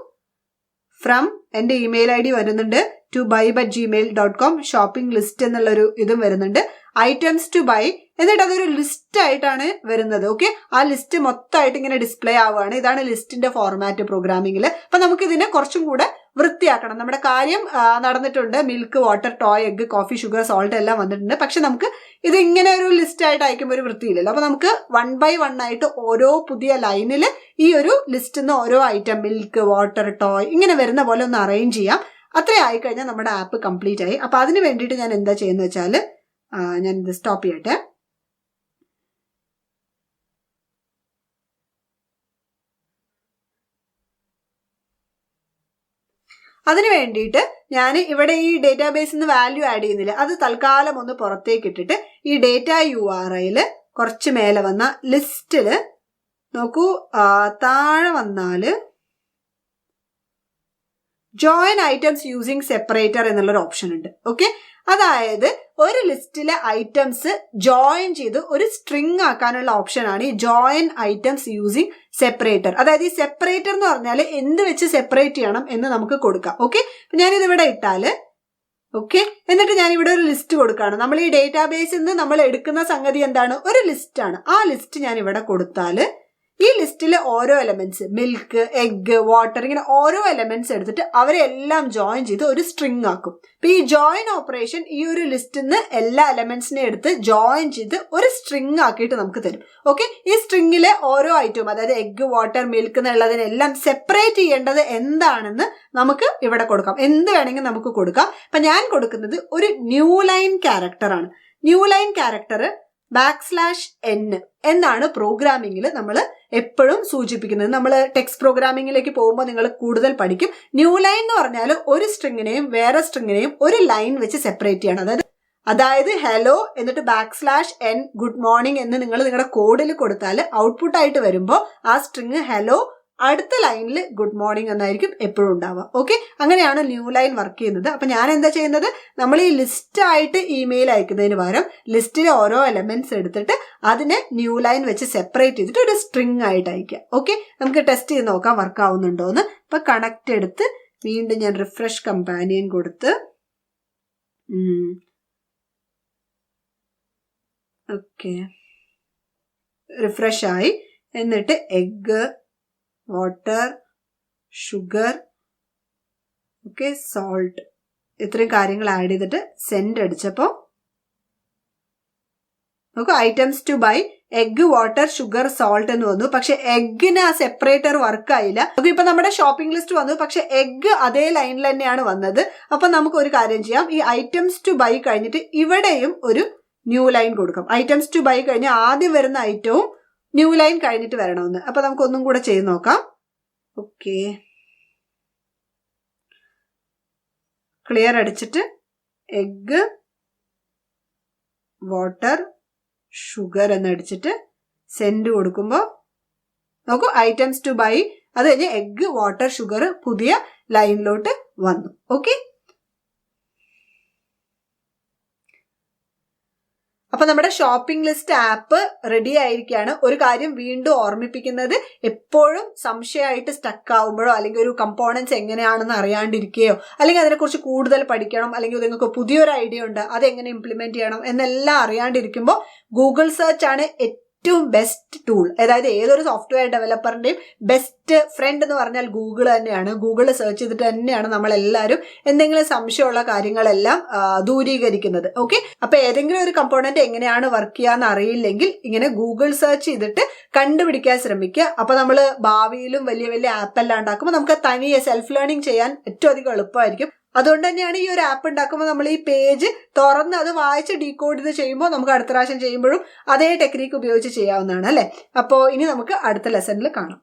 ഫ്രം എൻ്റെ ഇമെയിൽ ID വരുന്നുണ്ട്, ടു vibe@gmail.com, ഷോപ്പിംഗ് ലിസ്റ്റ് എന്നുള്ളൊരു ഇതും വരുന്നുണ്ട്, ഐറ്റംസ് ടു ബൈ, എന്നിട്ട് അതൊരു ലിസ്റ്റ് ആയിട്ടാണ് വരുന്നത്. ഓക്കെ, ആ ലിസ്റ്റ് മൊത്തമായിട്ട് ഇങ്ങനെ ഡിസ്പ്ലേ ആവുകയാണ്. ഇതാണ് ലിസ്റ്റിന്റെ ഫോർമാറ്റ് പ്രോഗ്രാമിംഗിൽ. അപ്പൊ നമുക്ക് ഇതിനെ കുറച്ചും കൂടെ വൃത്തിയാക്കണം. നമ്മുടെ കാര്യം നടന്നിട്ടുണ്ട്. Milk, water, toy, egg, coffee, sugar, salt എല്ലാം വന്നിട്ടുണ്ട്. പക്ഷെ നമുക്ക് ഇത് ഇങ്ങനെ ഒരു ലിസ്റ്റ് ആയിട്ട് അയക്കുമ്പോൾ ഒരു വൃത്തിയില്ലല്ലോ. അപ്പൊ നമുക്ക് 1 by 1 ആയിട്ട് ഓരോ പുതിയ ലൈനിൽ ഈ ഒരു ലിസ്റ്റിൽ നിന്ന് ഓരോ ഐറ്റം മിൽക്ക്, വാട്ടർ, ടോയ് ഇങ്ങനെ വരുന്ന പോലെ ഒന്ന് അറേഞ്ച് ചെയ്യാം. അത്രയും ആയിക്കഴിഞ്ഞാൽ നമ്മുടെ ആപ്പ് കംപ്ലീറ്റ് ആയി. അപ്പൊ അതിന് വേണ്ടിയിട്ട് ഞാൻ എന്താ ചെയ്യുന്നത് വെച്ചാൽ ഞാൻ ഇത് സ്റ്റോപ്പ് ചെയ്യട്ടെ. അതിന് വേണ്ടിയിട്ട് ഞാൻ ഇവിടെ ഈ ഡേറ്റാബേസിൽ നിന്ന് വാല്യൂ ആഡ് ചെയ്യുന്നില്ല, അത് തൽക്കാലം ഒന്ന് പുറത്തേക്ക് ഇട്ടിട്ട് ഈ ഡേറ്റ URL കുറച്ച് മേലെ വന്ന ലിസ്റ്റില് നോക്കൂ, താഴെ വന്നാല് ജോയിൻ ഐറ്റംസ് യൂസിങ് സെപ്പറേറ്റർ എന്നുള്ളൊരു ഓപ്ഷൻ ഉണ്ട്. ഓക്കെ, അതായത് ഒരു ലിസ്റ്റിലെ ഐറ്റംസ് ജോയിൻ ചെയ്ത് ഒരു സ്ട്രിങ് ആക്കാനുള്ള ഓപ്ഷനാണ് ഈ ജോയിൻ ഐറ്റംസ് യൂസിങ് സെപ്പറേറ്റർ. അതായത് ഈ സെപ്പറേറ്റർ എന്ന് പറഞ്ഞാൽ എന്ത് വെച്ച് സെപ്പറേറ്റ് ചെയ്യണം എന്ന് നമുക്ക് കൊടുക്കാം. ഓക്കെ, ഞാനിത് ഇവിടെ ഇട്ടാല് ഓക്കെ, എന്നിട്ട് ഞാൻ ഇവിടെ ഒരു ലിസ്റ്റ് കൊടുക്കുകയാണ്. നമ്മൾ ഈ ഡേറ്റാബേസിൽ നിന്ന് നമ്മൾ എടുക്കുന്ന സംഗതി എന്താണ്? ഒരു ലിസ്റ്റ് ആണ്. ആ ലിസ്റ്റ് ഞാൻ ഇവിടെ കൊടുത്താല് ഈ ലിസ്റ്റിലെ ഓരോ എലമെന്റ്സ് മിൽക്ക്, എഗ്, വാട്ടർ ഇങ്ങനെ ഓരോ എലമെന്റ്സ് എടുത്തിട്ട് അവരെ എല്ലാം ജോയിൻ ചെയ്ത് ഒരു സ്ട്രിങ് ആക്കും. അപ്പൊ ഈ ജോയിൻ ഓപ്പറേഷൻ ഈ ഒരു ലിസ്റ്റിൽ നിന്ന് എല്ലാ എലമെന്റ്സിനെ എടുത്ത് ജോയിൻ ചെയ്ത് ഒരു സ്ട്രിങ് ആക്കിയിട്ട് നമുക്ക് തരും. ഓക്കെ, ഈ സ്ട്രിങ്ങിലെ ഓരോ ഐറ്റവും അതായത് എഗ്, വാട്ടർ, മിൽക്ക് എന്നുള്ളതിനെല്ലാം സെപ്പറേറ്റ് ചെയ്യേണ്ടത് എന്താണെന്ന് നമുക്ക് ഇവിടെ കൊടുക്കാം. എന്ത് വേണമെങ്കിൽ നമുക്ക് കൊടുക്കാം. അപ്പൊ ഞാൻ കൊടുക്കുന്നത് ഒരു ന്യൂ ലൈൻ ക്യാരക്ടർ ആണ്. ന്യൂ ലൈൻ ക്യാരക്ടർ \n എന്നാണ് പ്രോഗ്രാമിംഗിൽ നമ്മൾ എപ്പോഴും സൂചിപ്പിക്കുന്നത്. നമ്മൾ ടെക്സ്റ്റ് പ്രോഗ്രാമിംഗിലേക്ക് പോകുമ്പോൾ നിങ്ങൾ കൂടുതൽ പഠിക്കും. ന്യൂ ലൈൻ എന്ന് പറഞ്ഞാൽ ഒരു സ്ട്രിങ്ങിനെയും വേറെ സ്ട്രിങ്ങിനെയും ഒരു ലൈൻ വെച്ച് സെപ്പറേറ്റ് ചെയ്യണം. അതായത് ഹലോ എന്നിട്ട് \n ഗുഡ് മോർണിംഗ് എന്ന് നിങ്ങൾ നിങ്ങളുടെ കോഡിൽ കൊടുത്താൽ ഔട്ട്പുട്ട് ആയിട്ട് വരുമ്പോൾ ആ സ്ട്രിങ് ഹലോ അടുത്ത ലൈനിൽ ഗുഡ് മോർണിംഗ് എന്നായിരിക്കും എപ്പോഴും ഉണ്ടാവുക. ഓക്കെ, അങ്ങനെയാണ് ന്യൂ ലൈൻ വർക്ക് ചെയ്യുന്നത്. അപ്പൊ ഞാൻ എന്താ ചെയ്യുന്നത്, നമ്മൾ ഈ ലിസ്റ്റ് ആയിട്ട് ഇമെയിൽ അയക്കുന്നതിന് പകരം ലിസ്റ്റിലെ ഓരോ എലമെന്റ്സ് എടുത്തിട്ട് അതിനെ ന്യൂ ലൈൻ വെച്ച് സെപ്പറേറ്റ് ചെയ്തിട്ട് ഒരു സ്ട്രിങ് ആയിട്ട് അയക്കുക. ഓക്കെ, നമുക്ക് ടെസ്റ്റ് ചെയ്ത് നോക്കാം വർക്ക് ആവുന്നുണ്ടോ എന്ന്. ഇപ്പൊ കണക്ട് എടുത്ത് വീണ്ടും ഞാൻ റിഫ്രഷ് കമ്പാനിയൻ കൊടുത്ത് ഓക്കെ റിഫ്രഷ് ആയി. എന്നിട്ട് egg, water, sugar, okay, salt ഇത്രയും കാര്യങ്ങൾ ആഡ് ചെയ്തിട്ട് സെൻഡ് അടിച്ചപ്പോൾ നമുക്ക് items to buy egg, water, sugar, salt എന്ന് വന്നു. പക്ഷെ എഗ്ഗിന് ആ സെപ്പറേറ്റർ വർക്ക് ആയില്ല. ഇപ്പൊ നമ്മുടെ ഷോപ്പിംഗ് ലിസ്റ്റ് വന്നു, പക്ഷെ എഗ് അതേ ലൈനിൽ തന്നെയാണ് വന്നത്. അപ്പൊ നമുക്ക് ഒരു കാര്യം ചെയ്യാം, ഈ ഐറ്റംസ് ടു ബൈ കഴിഞ്ഞിട്ട് ഇവിടെയും ഒരു ന്യൂ ലൈൻ കൊടുക്കാം. ഐറ്റംസ് ടു ബൈ കഴിഞ്ഞ് ആദ്യം വരുന്ന ഐറ്റവും ന്യൂ ലൈൻ കഴിഞ്ഞിട്ട് വരണമെന്ന്. അപ്പൊ നമുക്ക് ഒന്നും കൂടെ ചെയ്ത് നോക്കാം. ഓക്കെ, ക്ലിയർ അടിച്ചിട്ട് എഗ്, വാട്ടർ, ഷുഗർ എന്ന് അടിച്ചിട്ട് സെൻഡ് കൊടുക്കുമ്പോൾ നോക്കൂ ഐറ്റംസ് ടു ബൈ അത് കഴിഞ്ഞ് എഗ്, വാട്ടർ, ഷുഗർ പുതിയ ലൈനിലോട്ട് വന്നു. ഓക്കെ, അപ്പൊ നമ്മുടെ ഷോപ്പിംഗ് ലിസ്റ്റ് ആപ്പ് റെഡി ആയിരിക്കുകയാണ്. ഒരു കാര്യം വീണ്ടും ഓർമ്മിപ്പിക്കുന്നത്, എപ്പോഴും സംശയമായിട്ട് സ്റ്റക്ക് ആവുമ്പോഴോ അല്ലെങ്കിൽ ഒരു കമ്പോണൻസ് എങ്ങനെയാണെന്ന് അറിയാണ്ടിരിക്കുകയോ അല്ലെങ്കിൽ അതിനെക്കുറിച്ച് കൂടുതൽ പഠിക്കണം അല്ലെങ്കിൽ നിങ്ങൾക്ക് പുതിയൊരു ഐഡിയ ഉണ്ട് അതെങ്ങനെ ഇംപ്ലിമെന്റ് ചെയ്യണം എന്നെല്ലാം അറിയാണ്ടിരിക്കുമ്പോൾ ഗൂഗിൾ സെർച്ച് ആണ് ഏറ്റവും ബെസ്റ്റ് ടൂൾ. അതായത് ഏതൊരു സോഫ്റ്റ്വെയർ ഡെവലപ്പറിന്റെയും ബെസ്റ്റ് ഫ്രണ്ട് എന്ന് പറഞ്ഞാൽ ഗൂഗിൾ തന്നെയാണ്. ഗൂഗിളിൽ സെർച്ച് ചെയ്തിട്ട് തന്നെയാണ് നമ്മളെല്ലാവരും എന്തെങ്കിലും സംശയമുള്ള കാര്യങ്ങളെല്ലാം ദൂരീകരിക്കുന്നത്. ഓക്കെ, അപ്പൊ ഏതെങ്കിലും ഒരു കമ്പോണന്റ് എങ്ങനെയാണ് വർക്ക് ചെയ്യാന്ന് അറിയില്ലെങ്കിൽ ഇങ്ങനെ ഗൂഗിൾ സെർച്ച് ചെയ്തിട്ട് കണ്ടുപിടിക്കാൻ ശ്രമിക്കുക. അപ്പൊ നമ്മൾ ഭാവിയിലും വലിയ വലിയ ആപ്പ് എല്ലാം ഉണ്ടാക്കുമ്പോൾ നമുക്ക് തനിയെ സെൽഫ് ലേണിംഗ് ചെയ്യാൻ ഏറ്റവും അധികം എളുപ്പമായിരിക്കും. അതുകൊണ്ട് തന്നെയാണ് ഈ ഒരു ആപ്പ് ഉണ്ടാക്കുമ്പോൾ നമ്മൾ ഈ പേജ് തുറന്ന് അത് വായിച്ച് ഡീകോഡ് ചെയ്ത് ചെയ്യുമ്പോൾ നമുക്ക് അടുത്ത പ്രാവശ്യം ചെയ്യുമ്പോഴും അതേ ടെക്നിക്ക് ഉപയോഗിച്ച് ചെയ്യാവുന്നതാണ് അല്ലെ. അപ്പോൾ ഇനി നമുക്ക് അടുത്ത ലെസണിൽ കാണാം.